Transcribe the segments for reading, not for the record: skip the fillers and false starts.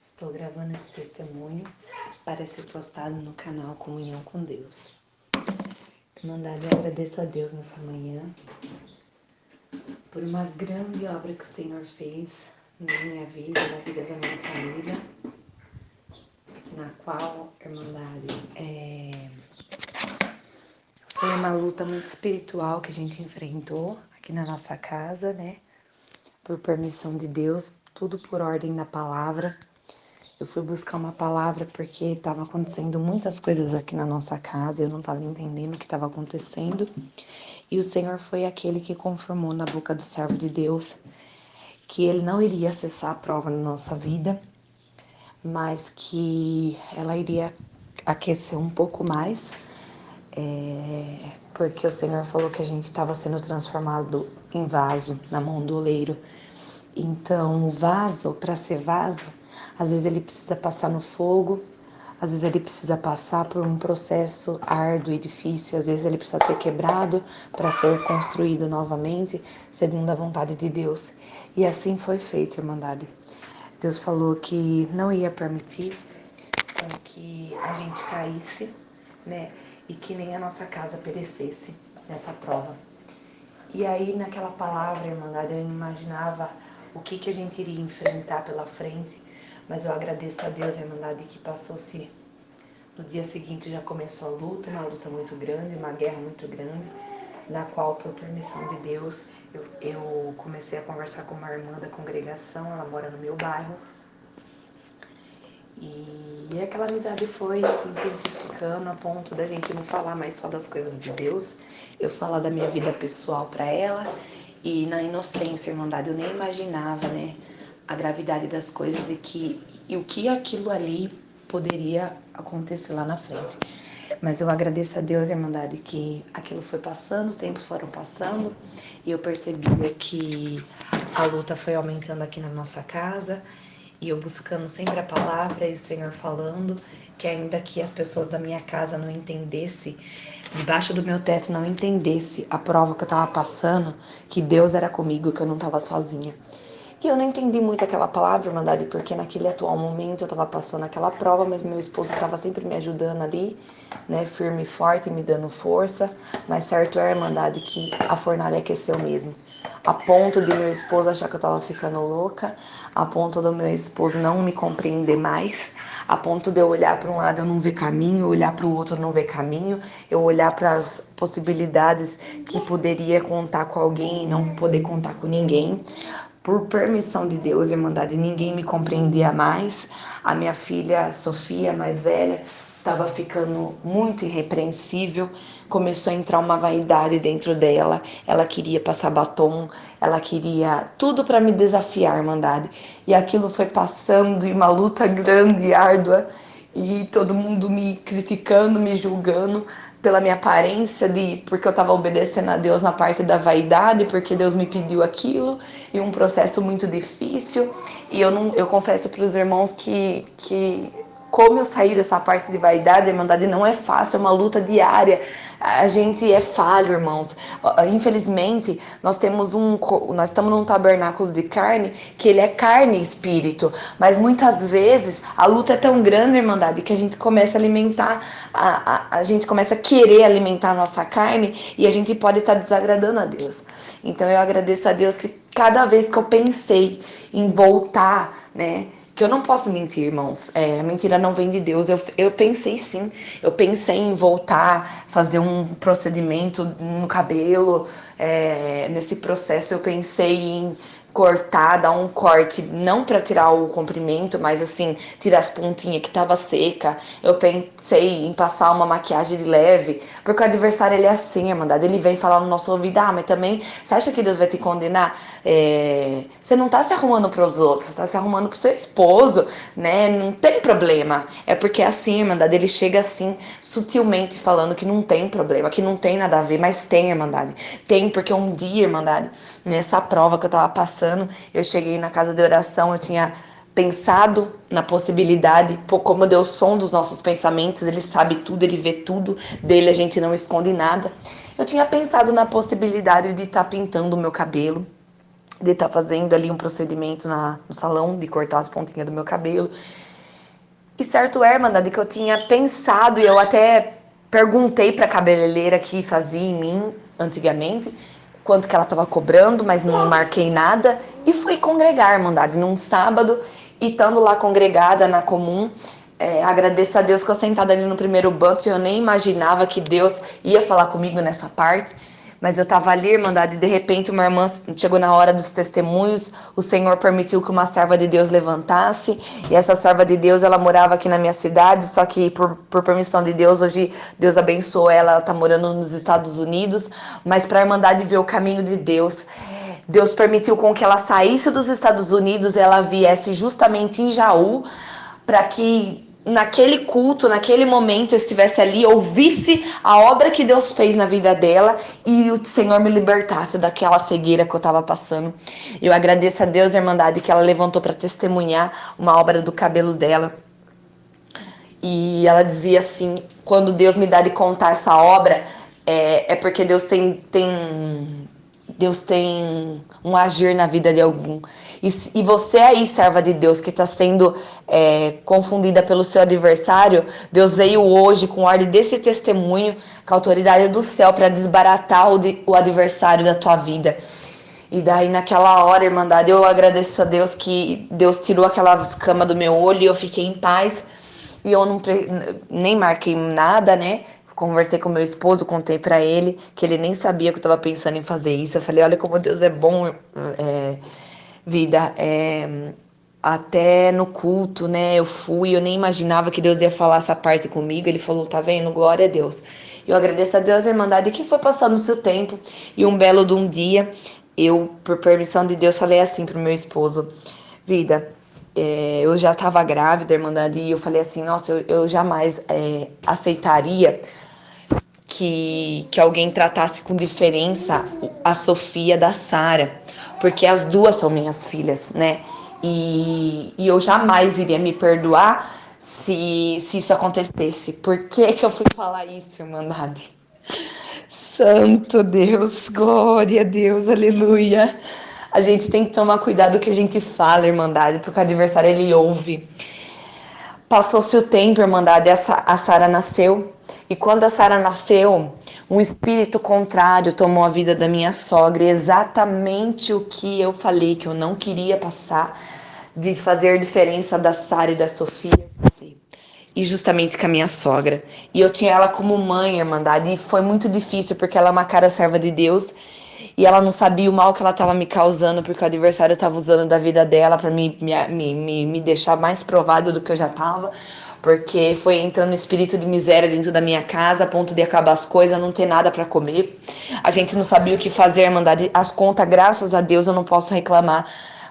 Estou gravando esse testemunho para ser postado no canal Comunhão com Deus. Irmandade, eu agradeço a Deus nessa manhã por uma grande obra que o Senhor fez na minha vida, na vida da minha família, na qual, irmandade, foi uma luta muito espiritual que a gente enfrentou aqui na nossa casa, né? Por permissão de Deus, tudo por ordem da palavra. Eu fui buscar uma palavra porque estava acontecendo muitas coisas aqui na nossa casa, eu não estava entendendo o que estava acontecendo. E o Senhor foi aquele que confirmou na boca do servo de Deus que ele não iria cessar a prova na nossa vida, mas que ela iria aquecer um pouco mais, porque o Senhor falou que a gente estava sendo transformado em vaso na mão do oleiro. Então, o vaso, para ser vaso, às vezes ele precisa passar no fogo, às vezes ele precisa passar por um processo árduo e difícil, às vezes ele precisa ser quebrado para ser construído novamente, segundo a vontade de Deus. E assim foi feito, irmandade. Deus falou que não ia permitir que a gente caísse, né? E que nem a nossa casa perecesse nessa prova. E aí, naquela palavra, irmandade, eu não imaginava o que a gente iria enfrentar pela frente, mas eu agradeço a Deus, irmandade, que passou-se. No dia seguinte já começou a luta, uma luta muito grande, uma guerra muito grande, na qual, por permissão de Deus, eu comecei a conversar com uma irmã da congregação, ela mora no meu bairro, e aquela amizade foi se intensificando a ponto da gente não falar mais só das coisas de Deus, eu falar da minha vida pessoal para ela, e na inocência, irmandade, eu nem imaginava, né, a gravidade das coisas e o que aquilo ali poderia acontecer lá na frente. Mas eu agradeço a Deus, irmandade, que aquilo foi passando, os tempos foram passando, e eu percebia que a luta foi aumentando aqui na nossa casa, e eu buscando sempre a palavra e o Senhor falando que ainda que as pessoas da minha casa não entendessem, debaixo do meu teto não entendesse a prova que eu estava passando, que Deus era comigo, que eu não estava sozinha. E eu não entendi muito aquela palavra, irmandade, porque naquele atual momento eu estava passando aquela prova, mas meu esposo estava sempre me ajudando ali, né, firme e forte, me dando força. Mas certo é, irmandade, que a fornalha aqueceu mesmo. A ponto de meu esposo achar que eu estava ficando louca, a ponto do meu esposo não me compreender mais, a ponto de eu olhar para um lado eu não ver caminho, olhar para o outro eu não ver caminho, eu olhar para as possibilidades que poderia contar com alguém e não poder contar com ninguém. Por permissão de Deus, irmandade, ninguém me compreendia mais. A minha filha Sofia, mais velha, estava ficando muito irrepreensível. Começou a entrar uma vaidade dentro dela. Ela queria passar batom, ela queria tudo para me desafiar, irmandade. E aquilo foi passando em uma luta grande e árdua. E todo mundo me criticando, me julgando pela minha aparência, porque eu estava obedecendo a Deus na parte da vaidade, porque Deus me pediu aquilo, e um processo muito difícil. E eu confesso para os irmãos que como eu saí dessa parte de vaidade, irmandade, não é fácil, é uma luta diária. A gente é falho, irmãos. Infelizmente, nós estamos num tabernáculo de carne, que ele é carne e espírito. Mas muitas vezes a luta é tão grande, irmandade, que a gente começa a alimentar, a gente começa a querer alimentar a nossa carne e a gente pode estar desagradando a Deus. Então eu agradeço a Deus que cada vez que eu pensei em voltar, né? Que eu não posso mentir, irmãos. A mentira não vem de Deus. Eu pensei sim. Eu pensei em voltar, fazer um procedimento no cabelo. Nesse processo eu pensei em cortar, dar um corte, não para tirar o comprimento, mas assim, tirar as pontinhas que tava seca. Eu pensei em passar uma maquiagem leve, porque o adversário ele é assim, irmandade. Ele vem falar no nosso ouvido, mas também, você acha que Deus vai te condenar? Você não tá se arrumando pros outros, você tá se arrumando pro seu esposo, né? Não tem problema. É porque é assim, irmandade, ele chega assim, sutilmente falando que não tem problema, que não tem nada a ver, mas tem, irmandade. Tem, porque um dia, irmandade, nessa prova que eu tava passando, eu cheguei na casa de oração, eu tinha pensado na possibilidade, como Deus sonda os nossos pensamentos, ele sabe tudo, ele vê tudo, dele a gente não esconde nada. Eu tinha pensado na possibilidade de estar pintando o meu cabelo, de estar fazendo ali um procedimento no salão, de cortar as pontinhas do meu cabelo. E certo é, Irmandade, que eu tinha pensado, e eu até perguntei pra cabeleireira que fazia em mim antigamente, quanto que ela estava cobrando, mas não marquei nada. E fui congregar, Irmandade, num sábado, e estando lá congregada na comum, agradeço a Deus que eu sentada ali no primeiro banco, eu nem imaginava que Deus ia falar comigo nessa parte. Mas eu estava ali, Irmandade, e de repente uma irmã chegou na hora dos testemunhos, o Senhor permitiu que uma serva de Deus levantasse, e essa serva de Deus, ela morava aqui na minha cidade, só que por permissão de Deus, hoje Deus abençoou ela está morando nos Estados Unidos, mas para a Irmandade ver o caminho de Deus, Deus permitiu com que ela saísse dos Estados Unidos, ela viesse justamente em Jaú, para que naquele culto, naquele momento eu estivesse ali, ouvisse a obra que Deus fez na vida dela e o Senhor me libertasse daquela cegueira que eu estava passando. Eu agradeço a Deus, Irmandade, que ela levantou para testemunhar uma obra do cabelo dela. E ela dizia assim, quando Deus me dá de contar essa obra, é porque Deus tem um agir na vida de algum. E você aí, serva de Deus, que está sendo confundida pelo seu adversário, Deus veio hoje com ordem desse testemunho, com a autoridade do céu, para desbaratar o adversário da tua vida. E daí naquela hora, Irmandade, eu agradeço a Deus que Deus tirou aquela escama do meu olho e eu fiquei em paz. E eu nem marquei nada, né? Conversei com meu esposo, contei pra ele que ele nem sabia que eu tava pensando em fazer isso. Eu falei, olha como Deus é bom, vida. Até no culto, né? Eu nem imaginava que Deus ia falar essa parte comigo. Ele falou, tá vendo? Glória a Deus. Eu agradeço a Deus, Irmandade, que foi passando o seu tempo. E um belo de um dia, eu, por permissão de Deus, falei assim pro meu esposo, vida, eu já estava grávida, Irmandade, e eu falei assim, nossa, eu jamais aceitaria que alguém tratasse com diferença a Sofia da Sara, porque as duas são minhas filhas, né? E eu jamais iria me perdoar se isso acontecesse. Por que que eu fui falar isso, Irmandade? Santo Deus, glória a Deus, aleluia. A gente tem que tomar cuidado do que a gente fala, Irmandade, porque o adversário ele ouve. Passou-se o tempo, Irmandade, a Sara nasceu. E quando a Sara nasceu, um espírito contrário tomou a vida da minha sogra. E exatamente o que eu falei, que eu não queria passar, de fazer diferença da Sara e da Sofia. E justamente com a minha sogra. E eu tinha ela como mãe, Irmandade. E foi muito difícil, porque ela é uma cara serva de Deus. E ela não sabia o mal que ela estava me causando, porque o adversário estava usando da vida dela para me deixar mais provada do que eu já estava. Porque foi entrando espírito de miséria dentro da minha casa, a ponto de acabar as coisas, não ter nada para comer. A gente não sabia o que fazer, mandar as contas, graças a Deus eu não posso reclamar.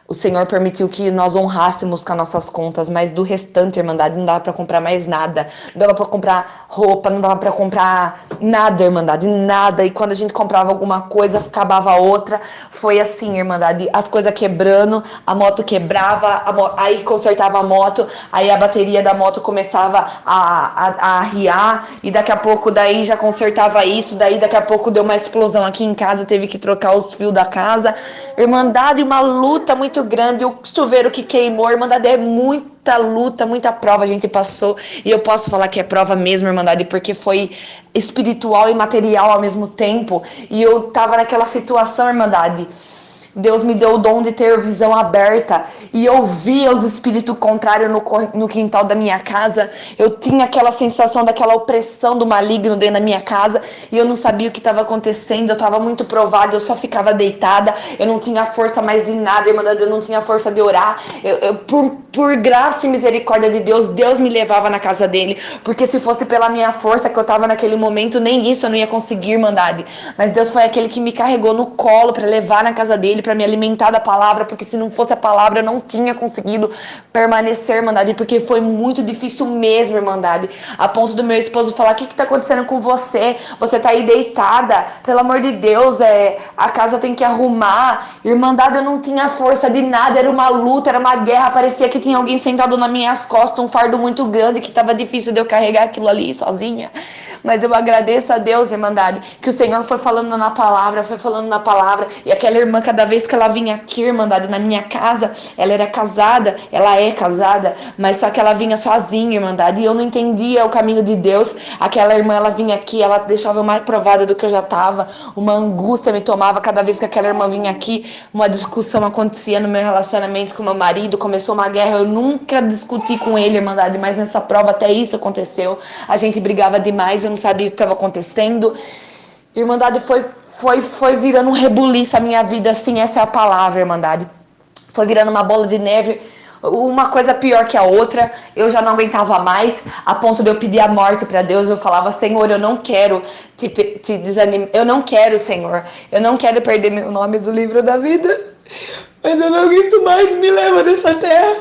O Senhor permitiu que nós honrássemos com as nossas contas, mas do restante, Irmandade, não dava para comprar mais nada. Não dava para comprar roupa, não dava para comprar nada, Irmandade, nada. E quando a gente comprava alguma coisa, acabava outra. Foi assim, Irmandade, as coisas quebrando, a moto quebrava, aí consertava a moto, aí a bateria da moto começava a arriar, e daqui a pouco daí já consertava isso, daí daqui a pouco deu uma explosão aqui em casa, teve que trocar os fios da casa. Irmandade, uma luta muito grande, o chuveiro que queimou, Irmandade, é muita luta, muita prova a gente passou, e eu posso falar que é prova mesmo, Irmandade, porque foi espiritual e material ao mesmo tempo, e eu tava naquela situação, Irmandade. Deus me deu o dom de ter visão aberta e eu via os espíritos contrários no quintal da minha casa. Eu tinha aquela sensação daquela opressão do maligno dentro da minha casa e eu não sabia o que estava acontecendo. Eu estava muito provada, eu só ficava deitada. Eu não tinha força mais de nada, Irmandade, eu não tinha força de orar. Por graça e misericórdia de Deus, Deus me levava na casa dele, porque se fosse pela minha força que eu estava naquele momento, nem isso eu não ia conseguir, Irmandade. Mas Deus foi aquele que me carregou no colo para levar na casa dele, para me alimentar da palavra, porque se não fosse a palavra eu não tinha conseguido permanecer, Irmandade, porque foi muito difícil mesmo, Irmandade, a ponto do meu esposo falar, o que tá acontecendo com você? Você tá aí deitada, pelo amor de Deus, a casa tem que arrumar. Irmandade, eu não tinha força de nada, era uma luta, era uma guerra, parecia que tinha alguém sentado nas minhas costas, um fardo muito grande, que tava difícil de eu carregar aquilo ali sozinha. Mas eu agradeço a Deus, Irmandade, que o Senhor foi falando na palavra, e aquela irmã, cada vez que ela vinha aqui, Irmandade, na minha casa, ela era casada, ela é casada, mas só que ela vinha sozinha, Irmandade, e eu não entendia o caminho de Deus. Aquela irmã, ela vinha aqui, ela deixava eu mais provada do que eu já estava, uma angústia me tomava cada vez que aquela irmã vinha aqui, uma discussão acontecia no meu relacionamento com meu marido, começou uma guerra, eu nunca discuti com ele, Irmandade, mas nessa prova até isso aconteceu, a gente brigava demais, eu não sabia o que estava acontecendo. Irmandade, foi virando um rebuliço a minha vida, assim, essa é a palavra, Irmandade. Foi virando uma bola de neve, uma coisa pior que a outra. Eu já não aguentava mais, a ponto de eu pedir a morte para Deus. Eu falava: Senhor, eu não quero te desanimar, eu não quero, Senhor, eu não quero perder meu nome do livro da vida, mas eu não aguento mais, me leva dessa terra,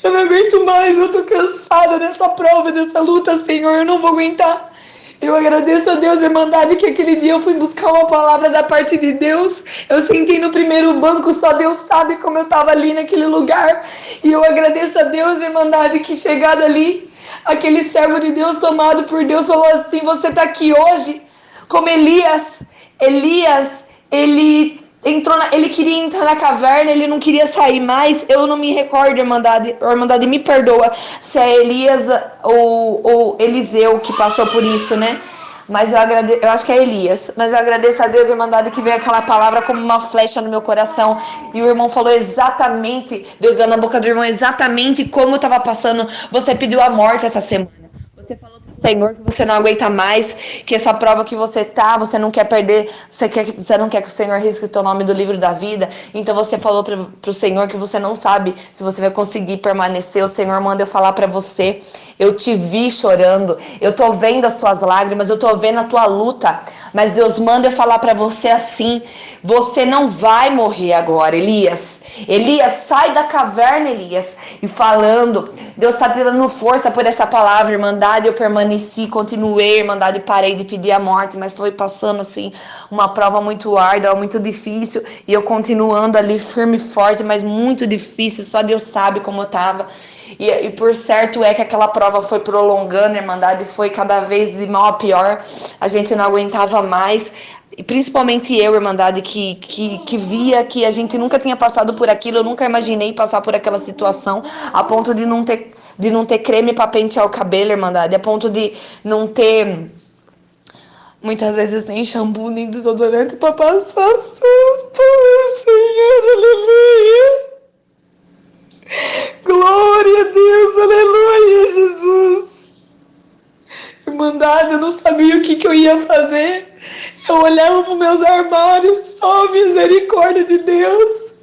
eu não aguento mais, eu tô cansada dessa prova, dessa luta, Senhor, eu não vou aguentar. Eu agradeço a Deus, Irmandade, que aquele dia eu fui buscar uma palavra da parte de Deus. Eu sentei no primeiro banco, só Deus sabe como eu estava ali naquele lugar. E eu agradeço a Deus, Irmandade, que chegado ali, aquele servo de Deus tomado por Deus falou assim: você está aqui hoje como Elias. Elias, ele queria entrar na caverna, ele não queria sair mais. Eu não me recordo, Irmandade, me perdoa se é Elias ou Eliseu que passou por isso, né? Mas eu acho que é Elias. Mas eu agradeço a Deus, Irmandade, que veio aquela palavra como uma flecha no meu coração. E o irmão falou exatamente, Deus deu na boca do irmão exatamente como eu estava passando. Você pediu a morte essa semana. Você falou pro Senhor que você não aguenta mais, que essa prova que você tá, você não quer perder, você não quer que o Senhor risque o teu nome do livro da vida. Então você falou pro Senhor que você não sabe se você vai conseguir permanecer. O Senhor manda eu falar para você: eu te vi chorando, eu tô vendo as tuas lágrimas, eu tô vendo a tua luta, mas Deus manda eu falar para você assim: você não vai morrer agora, Elias. Elias, sai da caverna, Elias. E falando, Deus está te dando força por essa palavra, Irmandade. Eu permaneci, continuei, Irmandade, parei de pedir a morte, mas foi passando assim uma prova muito árdua, muito difícil, e eu continuando ali firme e forte, mas muito difícil, só Deus sabe como eu tava. E por certo é que aquela prova foi prolongando, Irmandade, foi cada vez de mal a pior. A gente não aguentava mais. E principalmente eu, Irmandade, que via que a gente nunca tinha passado por aquilo. Eu nunca imaginei passar por aquela situação, a ponto de não ter creme para pentear o cabelo, Irmandade, a ponto de não ter muitas vezes nem shampoo, nem desodorante para passar susto. Senhor, aleluia. Glória a Deus, aleluia, Jesus. Irmandade, eu não sabia o que eu ia fazer. Eu olhava para os meus armários, só a misericórdia de Deus.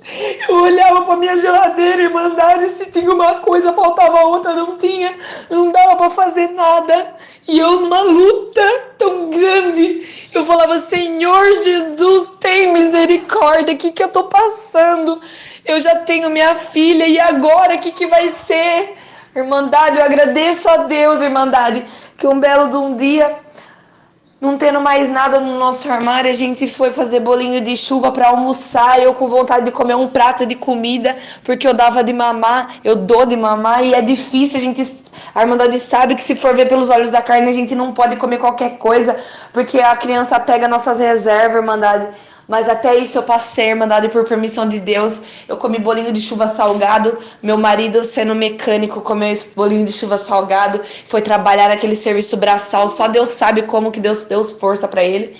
Eu olhava para minha geladeira, Irmandade, se tinha uma coisa, faltava outra, não tinha, não dava para fazer nada. E eu numa luta tão grande, eu falava: Senhor Jesus, tem misericórdia, o que eu tô passando? Eu já tenho minha filha, e agora, o que vai ser? Irmandade, eu agradeço a Deus, Irmandade, que um belo de um dia, não tendo mais nada no nosso armário, a gente foi fazer bolinho de chuva para almoçar. Eu com vontade de comer um prato de comida, porque eu dava de mamar, eu dou de mamar, e é difícil. A Irmandade sabe que se for ver pelos olhos da carne, a gente não pode comer qualquer coisa, porque a criança pega nossas reservas, Irmandade. Mas até isso eu passei, Irmandade, por permissão de Deus. Eu comi bolinho de chuva salgado. Meu marido, sendo mecânico, comeu esse bolinho de chuva salgado. Foi trabalhar naquele serviço braçal. Só Deus sabe como que Deus deu força para ele.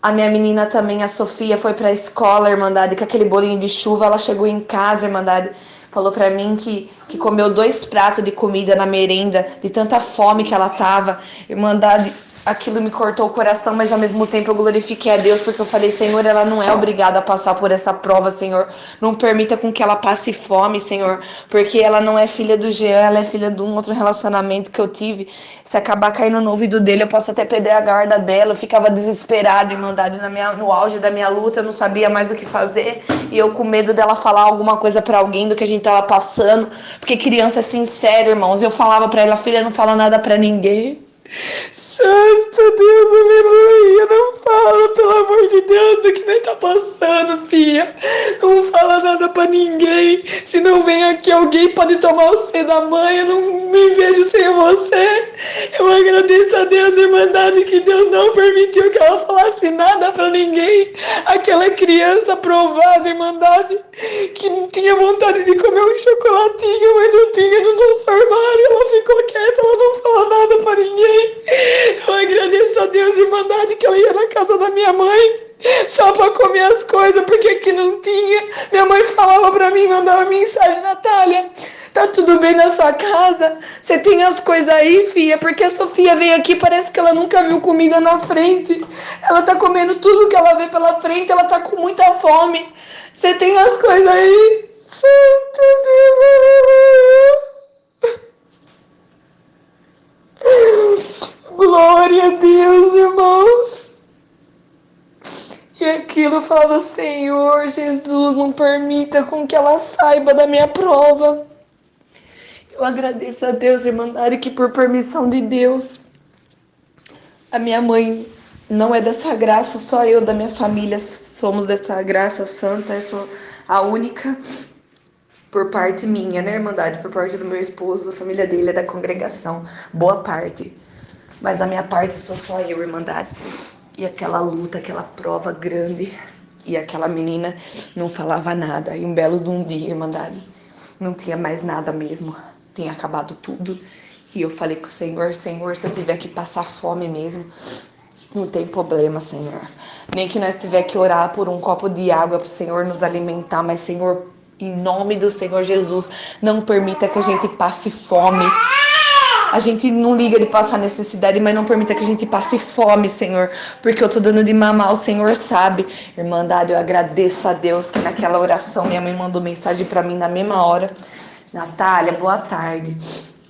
A minha menina também, a Sofia, foi pra escola, Irmandade, com aquele bolinho de chuva. Ela chegou em casa, Irmandade, falou pra mim que comeu 2 pratos de comida na merenda, de tanta fome que ela tava. Irmandade, aquilo me cortou o coração, mas ao mesmo tempo eu glorifiquei a Deus, porque eu falei: Senhor, ela não é obrigada a passar por essa prova, Senhor. Não permita com que ela passe fome, Senhor, porque ela não é filha do Jean, ela é filha de um outro relacionamento que eu tive. Se acabar caindo no ouvido dele, eu posso até perder a guarda dela. Eu ficava desesperada, Irmandade, no auge da minha luta, eu não sabia mais o que fazer, e eu com medo dela falar alguma coisa pra alguém do que a gente tava passando, porque criança é sincera, irmãos. Eu falava pra ela: filha, não fala nada pra ninguém. Santo Deus, aleluia. Não fala, pelo amor de Deus, do que nem tá passando, filha. Não fala nada pra ninguém. Se não vem aqui alguém, pode tomar o seio da mãe. Eu não me vejo sem você. Eu agradeço a Deus, Irmandade, que Deus não permitiu que ela falasse nada pra ninguém. Aquela criança aprovada, Irmandade, que não tinha vontade de comer um chocolatinho, mas não tinha no nosso armário. Ela ficou quieta, ela não falou nada pra ninguém. Eu agradeço a Deus, Irmandade, que ela ia na casa da minha mãe só pra comer as coisas, porque aqui não tinha. Minha mãe falava pra mim, mandava mensagem: Natália, tá tudo bem na sua casa? Você tem as coisas aí, filha? Porque a Sofia veio aqui, parece que ela nunca viu comida na frente. Ela tá comendo tudo que ela vê pela frente, ela tá com muita fome. Você tem as coisas aí? Santo Deus! Glória a Deus, irmãos! E aquilo eu falava: Senhor Jesus, não permita com que ela saiba da minha prova. Eu agradeço a Deus, Irmandade, que por permissão de Deus, a minha mãe não é dessa graça, só eu da minha família somos dessa graça santa. Eu sou a única por parte minha, né, Irmandade? Por parte do meu esposo, a família dele é da congregação, boa parte. Mas da minha parte sou só eu, Irmandade. E aquela luta, aquela prova grande. E aquela menina não falava nada. E um belo de um dia, Irmandade, não tinha mais nada mesmo. Tinha acabado tudo. E eu falei com o Senhor: Senhor, se eu tiver que passar fome mesmo, não tem problema, Senhor. Nem que nós tiver que orar por um copo de água para o Senhor nos alimentar. Mas, Senhor, em nome do Senhor Jesus, não permita que a gente passe fome. A gente não liga de passar necessidade, mas não permita que a gente passe fome, Senhor, porque eu tô dando de mamar, o Senhor sabe. Irmandade, eu agradeço a Deus que naquela oração minha mãe mandou mensagem pra mim na mesma hora: Natália, boa tarde.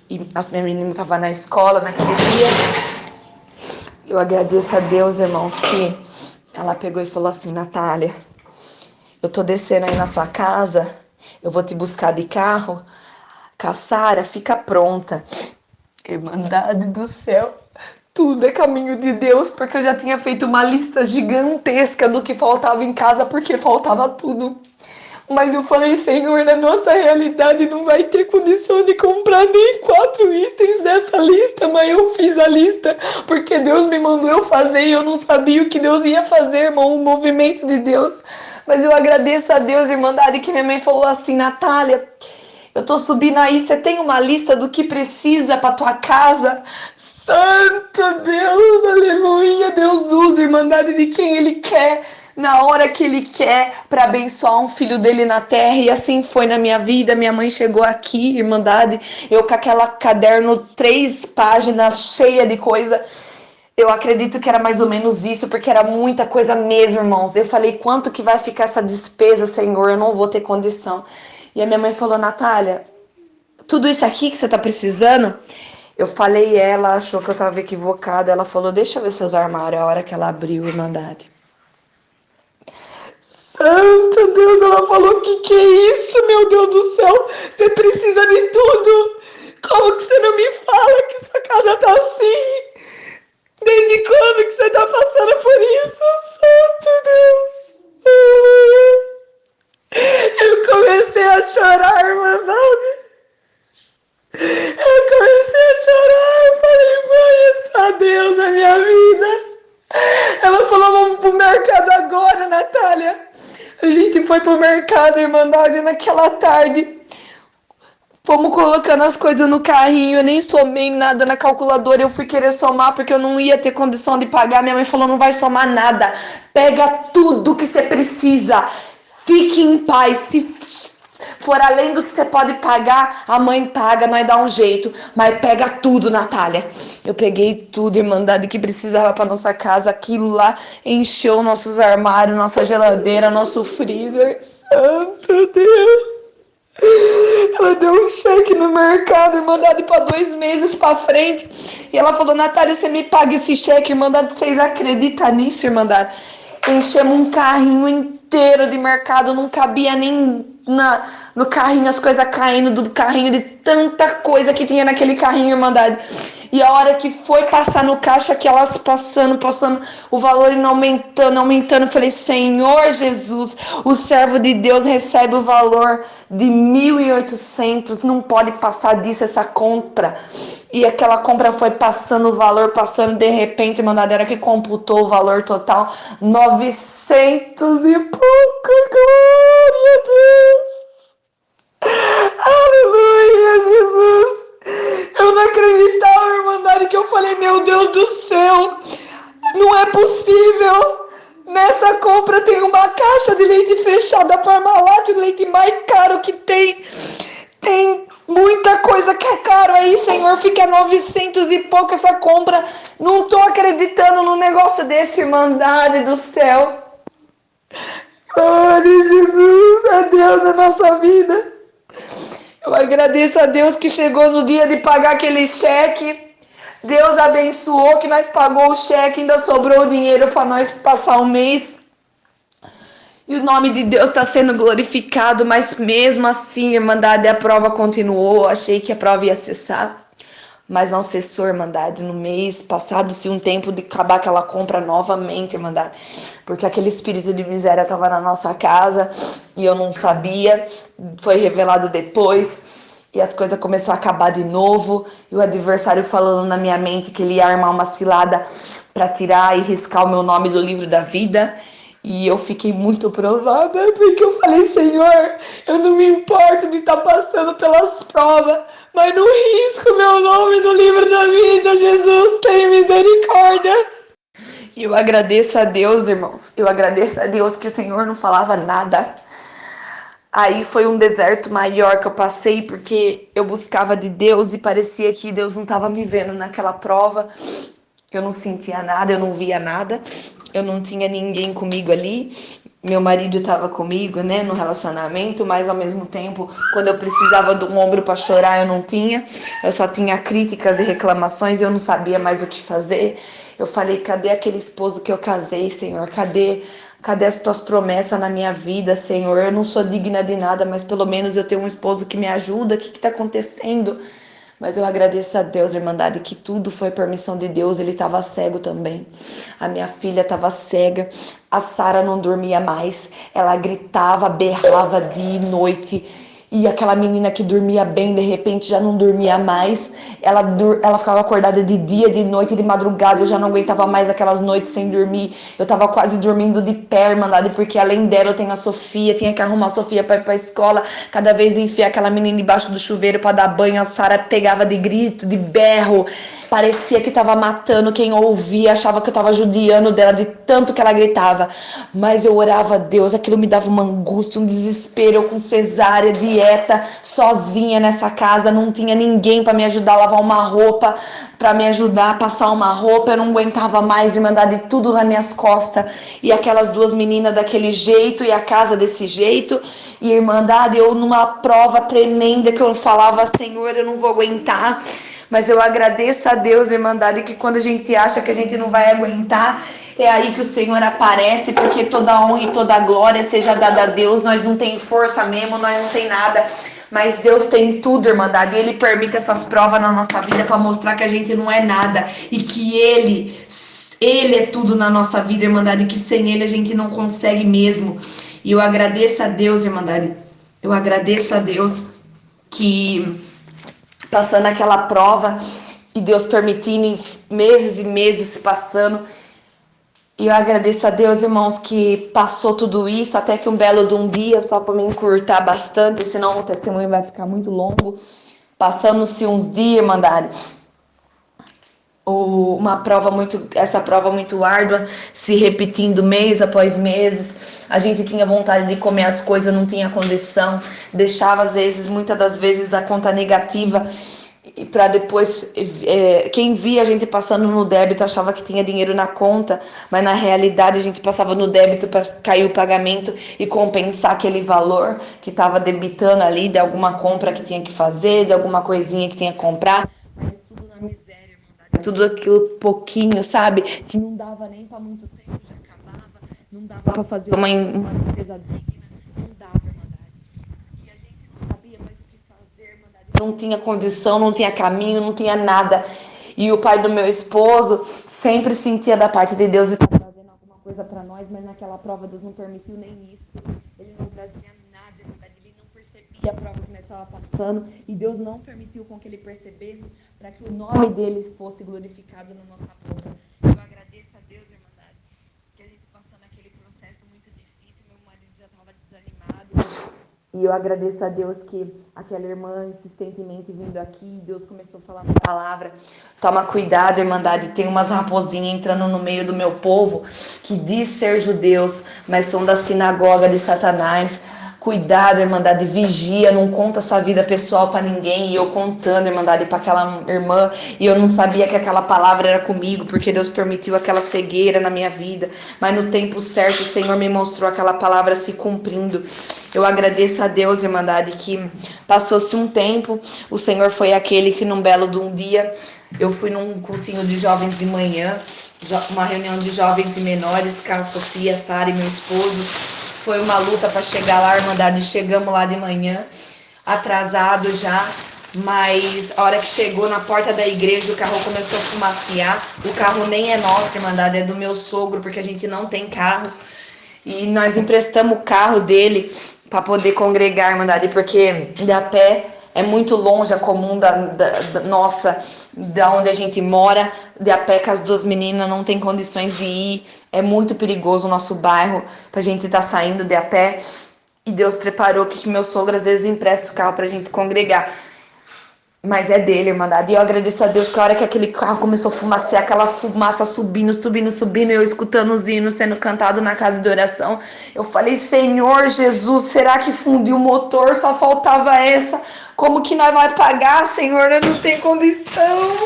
E a minha menina tava na escola naquele dia. Eu agradeço a Deus, irmãos, que ela pegou e falou assim: Natália, eu tô descendo aí na sua casa, eu vou te buscar de carro. Cassara, fica pronta. Irmandade do céu, tudo é caminho de Deus, porque eu já tinha feito uma lista gigantesca do que faltava em casa, porque faltava tudo. Mas eu falei: Senhor, na nossa realidade não vai ter condição de comprar nem 4 itens dessa lista, mas eu fiz a lista, porque Deus me mandou eu fazer e eu não sabia o que Deus ia fazer, irmão, um movimento de Deus. Mas eu agradeço a Deus, Irmandade, que minha mãe falou assim: Natália, eu tô subindo aí, você tem uma lista do que precisa pra tua casa? Santo Deus, aleluia, Deus usa, Irmandade, de quem Ele quer, na hora que Ele quer, para abençoar um filho dele na terra. E assim foi na minha vida. Minha mãe chegou aqui, Irmandade, eu com aquela caderno, 3 páginas, cheia de coisa. Eu acredito que era mais ou menos isso, porque era muita coisa mesmo, irmãos. Eu falei: quanto que vai ficar essa despesa, Senhor? Eu não vou ter condição. E a minha mãe falou: Natália, tudo isso aqui que você tá precisando? Eu falei, ela achou que eu tava equivocada. Ela falou: deixa eu ver seus armários. A hora que ela abriu, Irmandade, santo Deus, ela falou: que é isso, meu Deus do céu? Você precisa de tudo. Como que você não me fala que sua casa tá assim? Desde quando que você tá passando por isso? Santo Deus. Eu comecei a chorar, Irmandade. Eu comecei a chorar. Eu falei: mãe, é só Deus na minha vida. Ela falou: vamos pro mercado agora, Natália. A gente foi pro mercado, Irmandade, naquela tarde. Fomos colocando as coisas no carrinho. Eu nem somei nada na calculadora. Eu fui querer somar porque eu não ia ter condição de pagar. Minha mãe falou: não vai somar nada. Pega tudo que você precisa. Fique em paz. Se for além do que você pode pagar, a mãe paga, nós dá um jeito. Mas pega tudo, Natália. Eu peguei tudo, Irmandade, que precisava para nossa casa. Aquilo lá encheu nossos armários, nossa geladeira, nosso freezer. Santo Deus. Ela deu um cheque no mercado, Irmandade, para 2 meses para frente. E ela falou: Natália, você me paga esse cheque, Irmandade. Vocês acreditam nisso, Irmandade? Enchemos um carrinho inteiro de mercado, não cabia nem no carrinho, as coisas caindo do carrinho, de tanta coisa que tinha naquele carrinho, Irmandade. E a hora que foi passar no caixa, aquelas passando, o valor indo aumentando. Eu falei, Senhor Jesus, o servo de Deus recebe o valor de 1.800, não pode passar disso essa compra. E aquela compra foi passando o valor, de repente, mandadeira que computou o valor total, 900 e pouco, glória a Deus. Aleluia, Jesus. Eu não acreditava, irmandade, que eu falei, meu Deus do céu, não é possível. Nessa compra tem uma caixa de leite fechada Parmalat, o leite mais caro que tem. Tem muita coisa que é caro aí, Senhor, fica 900 e pouco essa compra. Não tô acreditando num negócio desse, irmandade do céu. Glória a Jesus, a Deus na nossa vida. Eu agradeço a Deus que chegou no dia de pagar aquele cheque. Deus abençoou que nós pagou o cheque, ainda sobrou dinheiro para nós passar o mês. E o nome de Deus está sendo glorificado, mas mesmo assim, irmandade, a prova continuou. Achei que a prova ia cessar, mas não cessou, irmandade. No mês passado-se um tempo de acabar aquela compra novamente, irmandade, porque aquele espírito de miséria estava na nossa casa e eu não sabia, foi revelado depois. E as coisas começaram a acabar de novo, e o adversário falando na minha mente que ele ia armar uma cilada para tirar e riscar o meu nome do livro da vida. E eu fiquei muito provada, porque eu falei, Senhor, eu não me importo de estar passando pelas provas, mas não risco meu nome do livro da vida, Jesus, tem misericórdia. E eu agradeço a Deus, irmãos, eu agradeço a Deus que o Senhor não falava nada. Aí foi um deserto maior que eu passei, porque eu buscava de Deus e parecia que Deus não estava me vendo naquela prova. Eu não sentia nada, eu não via nada, eu não tinha ninguém comigo ali. Meu marido estava comigo, né, no relacionamento, mas ao mesmo tempo, quando eu precisava de um ombro para chorar, eu não tinha. Eu só tinha críticas e reclamações e eu não sabia mais o que fazer. Eu falei, cadê aquele esposo que eu casei, Senhor? Cadê as tuas promessas na minha vida, Senhor? Eu não sou digna de nada, mas pelo menos eu tenho um esposo que me ajuda. O que está acontecendo? Mas eu agradeço a Deus, irmandade, que tudo foi permissão de Deus. Ele estava cego também. A minha filha estava cega. A Sara não dormia mais. Ela gritava, berrava dia e noite. E aquela menina que dormia bem, de repente já não dormia mais. Ela ficava acordada de dia, de noite, de madrugada. Eu já não aguentava mais aquelas noites sem dormir. Eu tava quase dormindo de pé, irmandade, porque além dela eu tenho a Sofia. Tinha que arrumar a Sofia pra ir pra escola. Cada vez enfiar aquela menina embaixo do chuveiro pra dar banho. A Sara pegava de grito, de berro. Parecia que tava matando quem ouvia. Achava que eu tava judiando dela de tanto que ela gritava. Mas eu orava a Deus. Aquilo me dava uma angústia, um desespero. Eu com cesárea, dieta, sozinha nessa casa. Não tinha ninguém pra me ajudar a lavar uma roupa, pra me ajudar a passar uma roupa. Eu não aguentava mais, irmandade, tudo nas minhas costas. E aquelas duas meninas daquele jeito e a casa desse jeito. E irmandade, eu numa prova tremenda que eu falava, Senhor, eu não vou aguentar. Mas eu agradeço a Deus, irmandade, que quando a gente acha que a gente não vai aguentar, é aí que o Senhor aparece, porque toda honra e toda glória seja dada a Deus. Nós não tem força mesmo, nós não tem nada, mas Deus tem tudo, irmandade. Ele permite essas provas na nossa vida para mostrar que a gente não é nada e que Ele é tudo na nossa vida, irmandade, que sem Ele a gente não consegue mesmo. E eu agradeço a Deus, irmandade. Eu agradeço a Deus que passando aquela prova e Deus permitindo meses e meses passando. E eu agradeço a Deus, irmãos, que passou tudo isso até que um belo de um dia, só para me encurtar bastante, senão o testemunho vai ficar muito longo. Passando-se uns dias, irmandade, essa prova muito árdua, se repetindo mês após mês. A gente tinha vontade de comer as coisas, não tinha condição, deixava às vezes, muitas das vezes, a conta negativa para depois, quem via a gente passando no débito achava que tinha dinheiro na conta, mas na realidade a gente passava no débito para cair o pagamento e compensar aquele valor que estava debitando ali de alguma compra que tinha que fazer, de alguma coisinha que tinha que comprar. Mas tudo na miséria, tudo aquilo pouquinho, sabe? Que não dava nem para muito tempo, já acabava, não dava para fazer uma despesa digna, não dava, irmandade. E a gente não sabia mais o que fazer, irmandade. Não tinha condição, não tinha caminho, não tinha nada. E o pai do meu esposo sempre sentia da parte de Deus e estava fazendo alguma coisa para nós, mas naquela prova Deus não permitiu nem isso. Ele não trazia nada, ele não percebia a prova que nós estávamos passando, e Deus não permitiu com que ele percebesse, para que o nome dele fosse glorificado na nossa boca. Eu agradeço a Deus, irmandade, que a gente passou naquele processo muito difícil, meu marido já estava desanimado. E eu agradeço a Deus que aquela irmã insistentemente vindo aqui, Deus começou a falar uma palavra. Toma cuidado, irmandade, tem umas raposinhas entrando no meio do meu povo que diz ser judeus, mas são da sinagoga de Satanás. Cuidado, irmandade, vigia, não conta sua vida pessoal para ninguém. E eu contando, irmandade, para aquela irmã, e eu não sabia que aquela palavra era comigo, porque Deus permitiu aquela cegueira na minha vida. Mas no tempo certo, o Senhor me mostrou aquela palavra se cumprindo. Eu agradeço a Deus, irmandade, que passou-se um tempo, o Senhor foi aquele que num belo de um dia, eu fui num cultinho de jovens de manhã, uma reunião de jovens e menores, com a Sofia, Sara e meu esposo. Foi uma luta para chegar lá, irmandade. Chegamos lá de manhã, atrasado já, mas a hora que chegou na porta da igreja, o carro começou a fumacear. O carro nem é nosso, irmandade, é do meu sogro, porque a gente não tem carro. E nós emprestamos o carro dele para poder congregar, irmandade, porque de a pé é muito longe a comum da nossa, da onde a gente mora. De a pé com as duas meninas não tem condições de ir. É muito perigoso o nosso bairro pra gente estar saindo de a pé. E Deus preparou que meu sogro às vezes empresta o carro pra gente congregar. Mas é dele, irmandade. E eu agradeço a Deus que a hora que aquele carro começou a fumacear, aquela fumaça subindo, eu escutando os hinos sendo cantado na casa de oração. Eu falei, Senhor Jesus, será que fundiu o motor? Só faltava essa. Como que nós vai pagar, Senhor? Eu não tenho condição.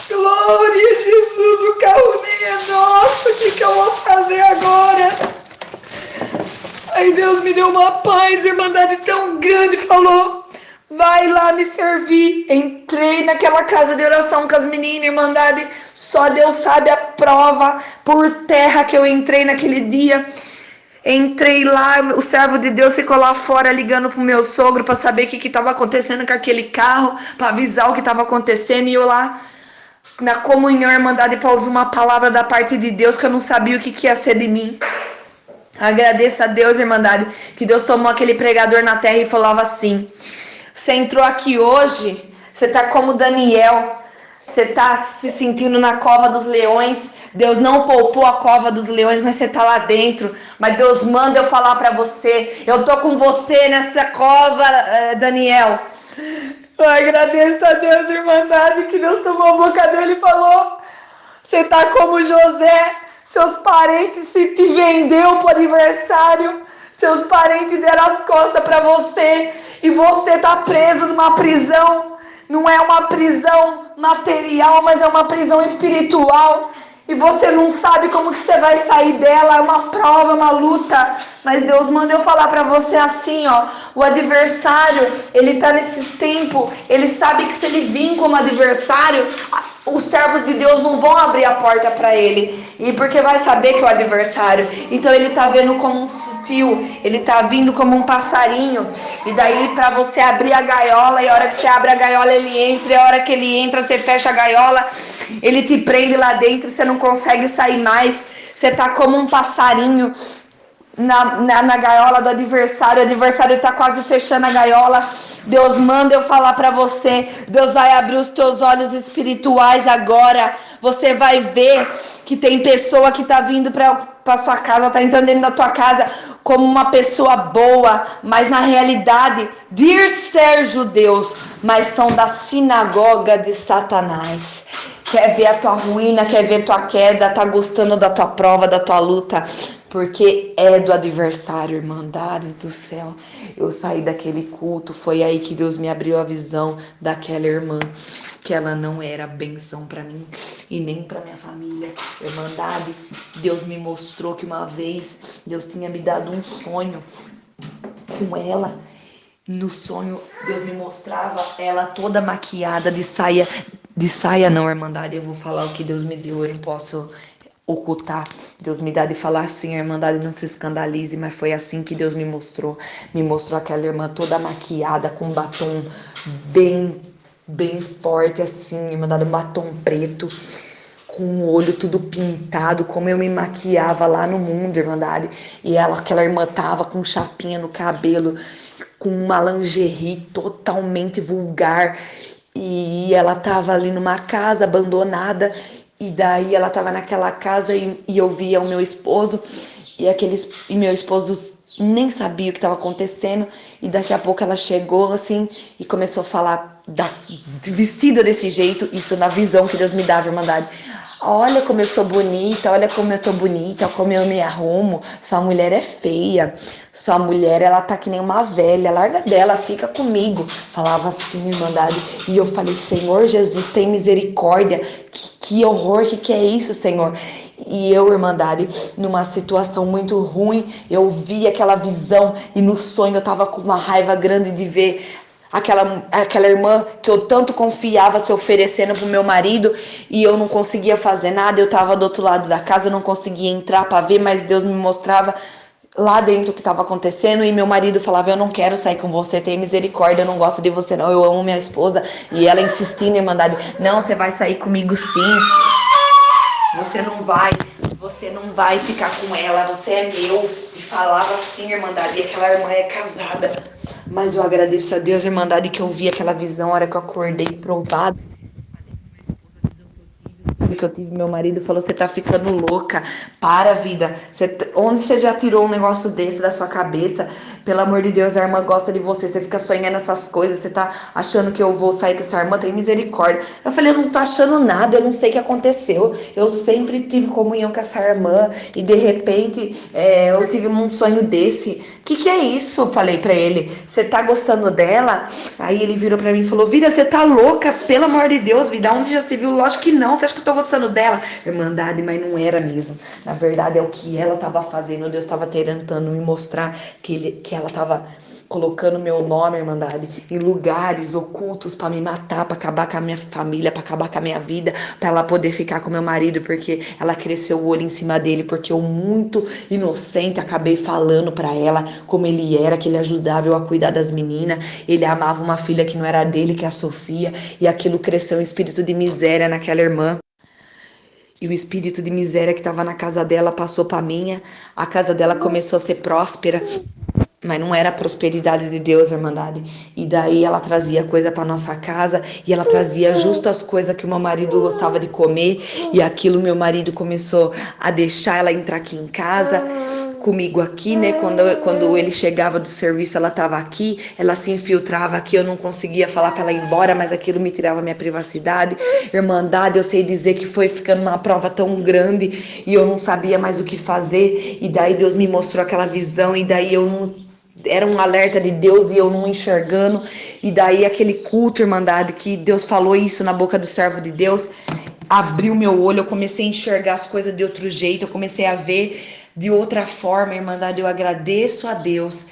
Glória a Jesus, o carro nem é nosso. O que eu vou fazer agora? Aí Deus me deu uma paz, irmandade, tão grande, falou, vai lá me servir. Entrei naquela casa de oração com as meninas, irmandade, só Deus sabe a prova por terra que eu entrei naquele dia. Entrei lá, o servo de Deus ficou lá fora ligando pro meu sogro para saber o que estava acontecendo com aquele carro, para avisar o que estava acontecendo, e eu lá na comunhão, irmandade, para ouvir uma palavra da parte de Deus que eu não sabia o que ia ser de mim. Agradeço a Deus, irmandade, que Deus tomou aquele pregador na terra e falava assim, você entrou aqui hoje, você tá como Daniel, você tá se sentindo na cova dos leões, Deus não poupou a cova dos leões, mas você tá lá dentro, mas Deus manda eu falar pra você, eu tô com você nessa cova, Daniel. Eu agradeço a Deus, irmandade, que Deus tomou a boca dele e falou, você tá como José, seus parentes se te vendeu pro adversário, seus parentes deram as costas para você e você tá preso numa prisão. Não é uma prisão material, mas é uma prisão espiritual. E você não sabe como que você vai sair dela, é uma prova, uma luta. Mas Deus manda eu falar para você assim, ó, o adversário, ele tá nesses tempos, ele sabe que se ele vir como adversário, os servos de Deus não vão abrir a porta para ele, e porque vai saber que é o adversário. Então ele tá vendo como um sutil, ele tá vindo como um passarinho, e daí para você abrir a gaiola, e a hora que você abre a gaiola ele entra, e a hora que ele entra você fecha a gaiola, ele te prende lá dentro, você não consegue sair mais, você tá como um passarinho na gaiola do adversário, o adversário está quase fechando a gaiola. Deus manda eu falar para você, Deus vai abrir os teus olhos espirituais agora, você vai ver que tem pessoa que está vindo para sua casa, está entrando dentro da tua casa como uma pessoa boa, mas na realidade, diz ser judeus, mas são da sinagoga de Satanás. Quer ver a tua ruína, quer ver tua queda, tá gostando da tua prova, da tua luta, porque é do adversário, irmandade do céu. Eu saí daquele culto, foi aí que Deus me abriu a visão daquela irmã, que ela não era bênção para mim e nem para minha família. Irmandade, Deus me mostrou que uma vez Deus tinha me dado um sonho com ela. No sonho, Deus me mostrava ela toda maquiada de saia não, irmandade, eu vou falar o que Deus me deu, eu não posso ocultar. Deus me dá de falar assim, irmandade, não se escandalize, mas foi assim que Deus me mostrou aquela irmã toda maquiada, com batom bem bem forte assim, Irmandade, um batom preto, com o olho tudo pintado, como eu me maquiava lá no mundo, Irmandade. E aquela irmã tava com chapinha no cabelo, com uma lingerie totalmente vulgar. E ela tava ali numa casa abandonada. E daí ela tava naquela casa e eu via o meu esposo. E meu esposo nem sabia o que estava acontecendo. E daqui a pouco ela chegou assim e começou a falar vestida desse jeito. Isso na visão que Deus me dava, Irmandade. Olha como eu sou bonita, olha como eu tô bonita, como eu me arrumo. Sua mulher é feia. Sua mulher, ela tá que nem uma velha. Larga dela, fica comigo. Falava assim, Irmandade. E eu falei, Senhor Jesus, tem misericórdia. Que horror, que é isso, Senhor? E eu, Irmandade, numa situação muito ruim, eu vi aquela visão e no sonho eu tava com uma raiva grande de ver aquela irmã que eu tanto confiava se oferecendo pro meu marido e eu não conseguia fazer nada. Eu tava do outro lado da casa, eu não conseguia entrar para ver, mas Deus me mostrava lá dentro o que estava acontecendo. E meu marido falava, eu não quero sair com você, tem misericórdia, eu não gosto de você não, eu amo minha esposa. E ela insistindo, Irmandade, não, você vai sair comigo sim, você não vai ficar com ela, você é meu. E falava assim, Irmandade, e aquela irmã é casada. Mas eu agradeço a Deus, Irmandade, que eu vi aquela visão, a hora que eu acordei provado que eu tive, meu marido falou, você tá ficando louca, para, vida, onde você já tirou um negócio desse da sua cabeça? Pelo amor de Deus, a irmã gosta de você, você fica sonhando essas coisas, você tá achando que eu vou sair com essa irmã, tem misericórdia. Eu falei, eu não tô achando nada, eu não sei o que aconteceu, eu sempre tive comunhão com essa irmã e de repente eu tive um sonho desse. Que é isso? Eu falei pra ele, você tá gostando dela? Aí ele virou pra mim e falou, Vida, você tá louca? Pelo amor de Deus, Vida, onde já se viu? Lógico que não, você acha que eu tô gostando dela? Irmandade, mas não era mesmo. Na verdade é o que ela tava fazendo, Deus tava tentando me mostrar que ela tava colocando meu nome, Irmandade, em lugares ocultos para me matar, para acabar com a minha família, para acabar com a minha vida, para ela poder ficar com meu marido, porque ela cresceu o olho em cima dele, porque eu muito inocente acabei falando para ela como ele era, que ele ajudava eu a cuidar das meninas, ele amava uma filha que não era dele, que é a Sofia, e aquilo cresceu um espírito de miséria naquela irmã. E o espírito de miséria que estava na casa dela passou para minha. A casa dela começou a ser próspera, mas não era a prosperidade de Deus, Irmandade. E daí ela trazia coisa para nossa casa e ela trazia justo as coisas que o meu marido gostava de comer. E aquilo meu marido começou a deixar ela entrar aqui em casa comigo aqui, né? Quando ele chegava do serviço, ela estava aqui, ela se infiltrava aqui, eu não conseguia falar para ela ir embora, mas aquilo me tirava minha privacidade. Irmandade, eu sei dizer que foi ficando uma prova tão grande e eu não sabia mais o que fazer. E daí Deus me mostrou aquela visão e daí eu não era um alerta de Deus e eu não enxergando. E daí aquele culto, Irmandade, que Deus falou isso na boca do servo de Deus, abriu meu olho, eu comecei a enxergar as coisas de outro jeito, eu comecei a ver de outra forma, Irmandade. Eu agradeço a Deus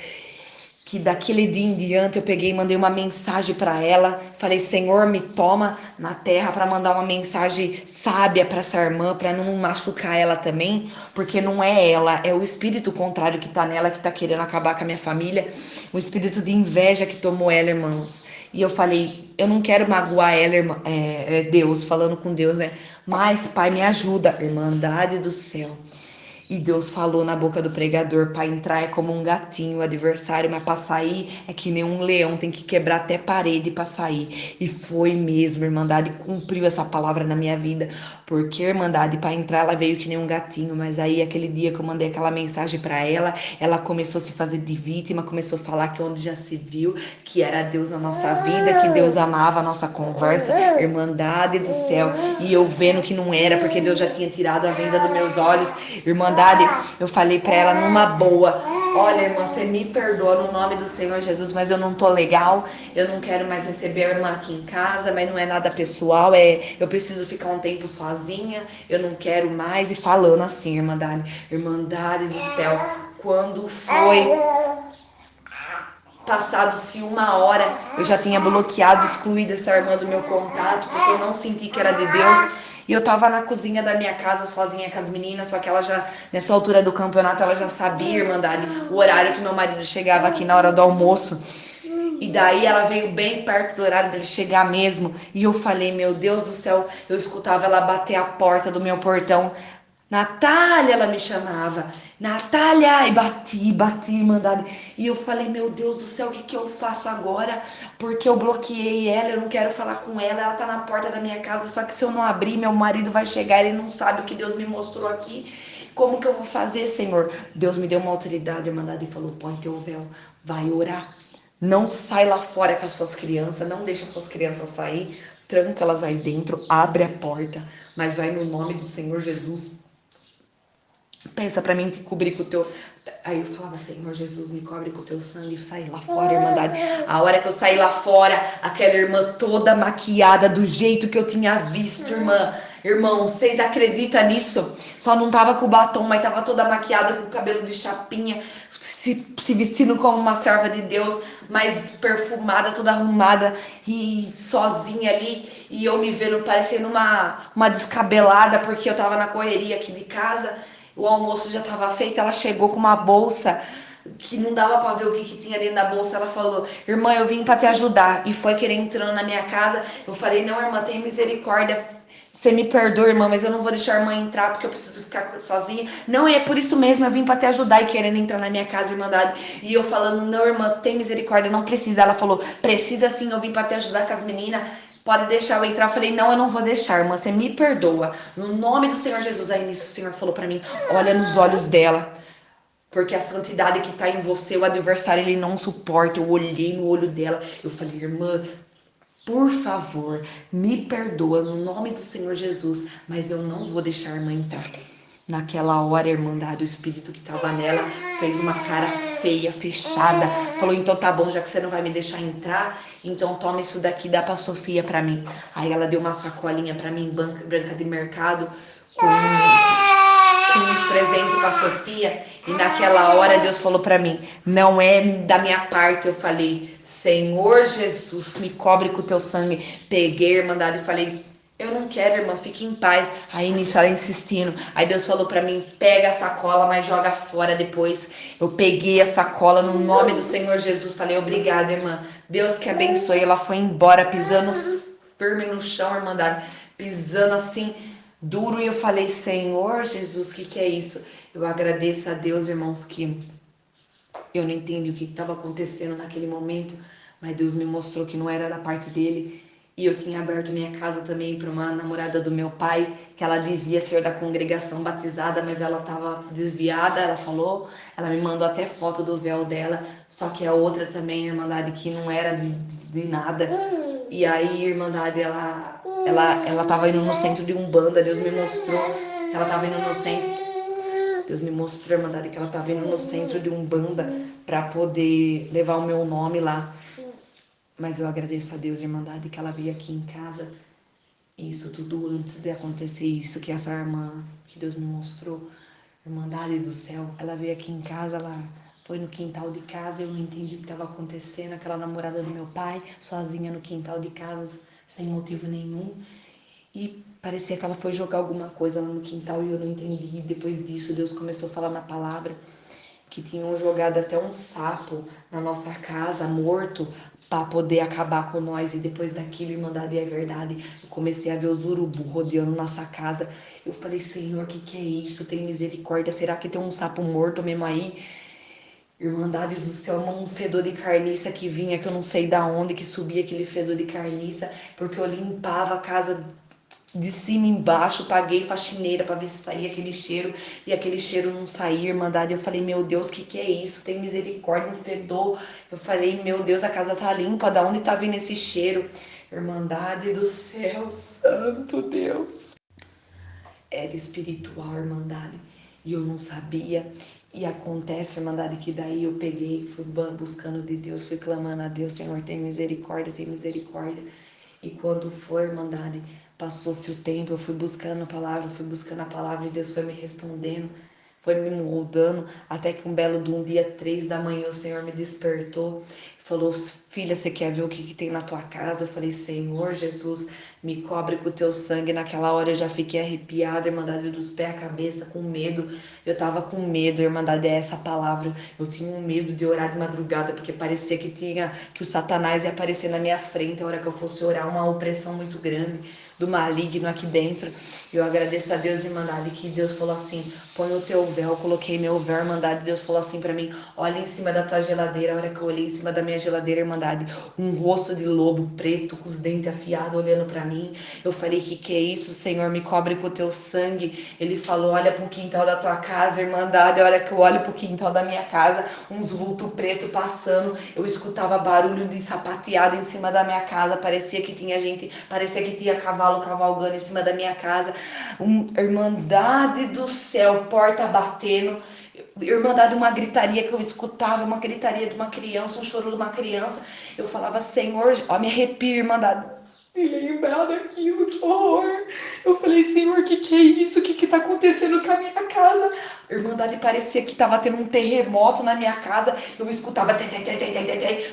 que daquele dia em diante eu peguei e mandei uma mensagem para ela, falei, Senhor, me toma na terra para mandar uma mensagem sábia para essa irmã, para não machucar ela também, porque não é ela, é o espírito contrário que tá nela, que tá querendo acabar com a minha família, o espírito de inveja que tomou ela, irmãos. E eu falei, eu não quero magoar ela, Deus, falando com Deus, né? Mas, Pai, me ajuda, Irmandade do céu. E Deus falou na boca do pregador, para entrar é como um gatinho, o adversário, mas para sair é que nem um leão, tem que quebrar até parede para sair. E foi mesmo, Irmandade, cumpriu essa palavra na minha vida, porque Irmandade, para entrar ela veio que nem um gatinho, mas aí aquele dia que eu mandei aquela mensagem para ela, ela começou a se fazer de vítima, começou a falar que onde já se viu, que era Deus na nossa vida, que Deus amava a nossa conversa, Irmandade do céu, e eu vendo que não era, porque Deus já tinha tirado a venda dos meus olhos, Irmandade, eu falei pra ela numa boa, olha, irmã, você me perdoa no nome do Senhor Jesus, mas eu não tô legal, eu não quero mais receber a irmã aqui em casa, mas não é nada pessoal, eu preciso ficar um tempo sozinha, eu não quero mais, e falando assim, Irmandade do céu, quando foi passado-se uma hora, eu já tinha bloqueado, excluído essa irmã do meu contato, porque eu não senti que era de Deus. E eu tava na cozinha da minha casa sozinha com as meninas, só que ela já, nessa altura do campeonato, ela já sabia, Irmandade, o horário que meu marido chegava aqui na hora do almoço. E daí ela veio bem perto do horário dele chegar mesmo. E eu falei, meu Deus do céu, eu escutava ela bater a porta do meu portão. Natália, ela me chamava. Natália! E bati, mandada. E eu falei, meu Deus do céu, o que eu faço agora? Porque eu bloqueei ela, eu não quero falar com ela. Ela tá na porta da minha casa, só que se eu não abrir, meu marido vai chegar, ele não sabe o que Deus me mostrou aqui. Como que eu vou fazer, Senhor? Deus me deu uma autoridade, mandada, e falou, põe teu véu, vai orar. Não sai lá fora com as suas crianças, não deixa as suas crianças sair, tranca elas aí dentro, abre a porta, mas vai no nome do Senhor Jesus. Pensa pra mim te cobrir com o teu. Aí eu falava, Senhor Jesus, me cobre com o teu sangue. E saí lá fora, irmandade. A hora que eu saí lá fora, aquela irmã toda maquiada do jeito que eu tinha visto, irmã. Irmão, vocês acreditam nisso? Só não tava com batom, mas tava toda maquiada com o cabelo de chapinha, se vestindo como uma serva de Deus, mas perfumada, toda arrumada e sozinha ali. E eu me vendo parecendo uma descabelada, porque eu tava na correria aqui de casa. O almoço já estava feito, ela chegou com uma bolsa que não dava para ver o que tinha dentro da bolsa. Ela falou, irmã, eu vim para te ajudar. E foi querer entrando na minha casa. Eu falei, não, irmã, tem misericórdia. Você me perdoa, irmã, mas eu não vou deixar a irmã entrar porque eu preciso ficar sozinha. Não, é por isso mesmo, eu vim para te ajudar e querendo entrar na minha casa, irmandade. E eu falando, não, irmã, tem misericórdia, não precisa. Ela falou, precisa sim, eu vim para te ajudar com as meninas. Pode deixar eu entrar. Eu falei, não, eu não vou deixar, irmã, você me perdoa. No nome do Senhor Jesus. Aí nisso o Senhor falou para mim, olha nos olhos dela. Porque a santidade que está em você, o adversário, ele não suporta. Eu olhei no olho dela. Eu falei, irmã, por favor, me perdoa no nome do Senhor Jesus. Mas eu não vou deixar a irmã entrar. Naquela hora, a irmandade, o espírito que estava nela fez uma cara feia, fechada. Falou, então tá bom, já que você não vai me deixar entrar, então toma isso daqui, dá pra Sofia pra mim. Aí ela deu uma sacolinha pra mim, branca de mercado, com uns presentes pra Sofia. E naquela hora Deus falou pra mim, não é da minha parte. Eu falei, Senhor Jesus, me cobre com o teu sangue. Peguei a irmandade e falei, eu não quero, irmã, fique em paz. Aí nisso ela insistindo. Aí Deus falou pra mim, pega a sacola, mas joga fora depois. Eu peguei a sacola no nome do Senhor Jesus. Falei, obrigada, irmã. Deus que abençoe. Ela foi embora, pisando firme no chão, irmandade. Pisando assim, duro. E eu falei, Senhor Jesus, o que é isso? Eu agradeço a Deus, irmãos, que eu não entendi o que estava acontecendo naquele momento. Mas Deus me mostrou que não era da parte dele. E eu tinha aberto minha casa também para uma namorada do meu pai, que ela dizia ser da congregação batizada, mas ela estava desviada, ela falou, ela me mandou até foto do véu dela, só que a outra também, irmandade, que não era de nada. E aí, irmandade, ela estava indo no centro de Umbanda, Deus me mostrou, ela estava indo no centro. Deus me mostrou, irmandade, que ela estava indo no centro de Umbanda para poder levar o meu nome lá. Mas eu agradeço a Deus, irmandade, que ela veio aqui em casa. Isso tudo antes de acontecer isso, que essa irmã que Deus me mostrou, irmandade do céu, ela veio aqui em casa, ela foi no quintal de casa, eu não entendi o que estava acontecendo, aquela namorada do meu pai, sozinha no quintal de casa, sem motivo nenhum. E parecia que ela foi jogar alguma coisa lá no quintal e eu não entendi. Depois disso, Deus começou a falar na palavra que tinham jogado até um sapo na nossa casa, morto, para poder acabar com nós. E depois daquilo, irmandade, é verdade, eu comecei a ver os urubu rodeando nossa casa. Eu falei, Senhor, o que é isso? Tem misericórdia? Será que tem um sapo morto mesmo aí? Irmandade do céu, um fedor de carniça que vinha, que eu não sei da onde, que subia aquele fedor de carniça, porque eu limpava a casa de cima embaixo, paguei faxineira para ver se saía aquele cheiro, e aquele cheiro não saía, irmandade. Eu falei, meu Deus, o que é isso? Tem misericórdia, um fedor. Eu falei, meu Deus, a casa tá limpa, da onde tá vindo esse cheiro? Irmandade do céu, santo Deus. Era espiritual, irmandade, e eu não sabia. E acontece, irmandade, que daí eu peguei, fui buscando de Deus, fui clamando a Deus, Senhor, tem misericórdia, tem misericórdia. E quando foi, irmandade, passou-se o tempo, eu fui buscando a palavra, e Deus foi me respondendo, foi me moldando, até que um belo de um dia, 3 da manhã, o Senhor me despertou, falou, filha, você quer ver o que tem na tua casa? Eu falei, Senhor Jesus, me cobre com o teu sangue. Naquela hora eu já fiquei arrepiada, Irmandade, dos pés à cabeça, com medo. Eu tava com medo, Irmandade, é essa palavra. Eu tinha um medo de orar de madrugada, porque parecia que o Satanás ia aparecer na minha frente a hora que eu fosse orar, uma opressão muito grande do maligno aqui dentro. Eu agradeço a Deus, Irmandade, que Deus falou assim, põe o teu véu. Eu coloquei meu véu, Irmandade, Deus falou assim pra mim, olha em cima da tua geladeira. A hora que eu olhei em cima da minha geladeira, Irmandade, um rosto de lobo preto, com os dentes afiados, olhando pra mim. Eu falei, que é isso, Senhor? Me cobre com o teu sangue. Ele falou, olha pro quintal da tua casa, Irmandade. A hora que eu olho pro quintal da minha casa, uns vultos preto passando. Eu escutava barulho de sapateado em cima da minha casa. Parecia que tinha gente, parecia que tinha cavalo cavalgando em cima da minha casa. Irmandade do céu, porta batendo. Irmandade, uma gritaria que eu escutava, uma gritaria de uma criança, um choro de uma criança. Eu falava, Senhor, ó, me arrepio, Irmandade, e lembrar daquilo, que horror. Eu falei, Senhor, que é isso? Que tá acontecendo com a minha casa? Irmandade, parecia que tava tendo um terremoto na minha casa. Eu escutava,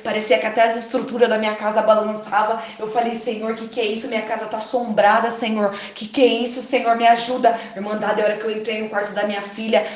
parecia que até as estruturas da minha casa balançavam. Eu falei, Senhor, que é isso? Minha casa tá assombrada, Senhor. Que é isso, Senhor? Me ajuda. Irmandade, a hora que eu entrei no quarto da minha filha,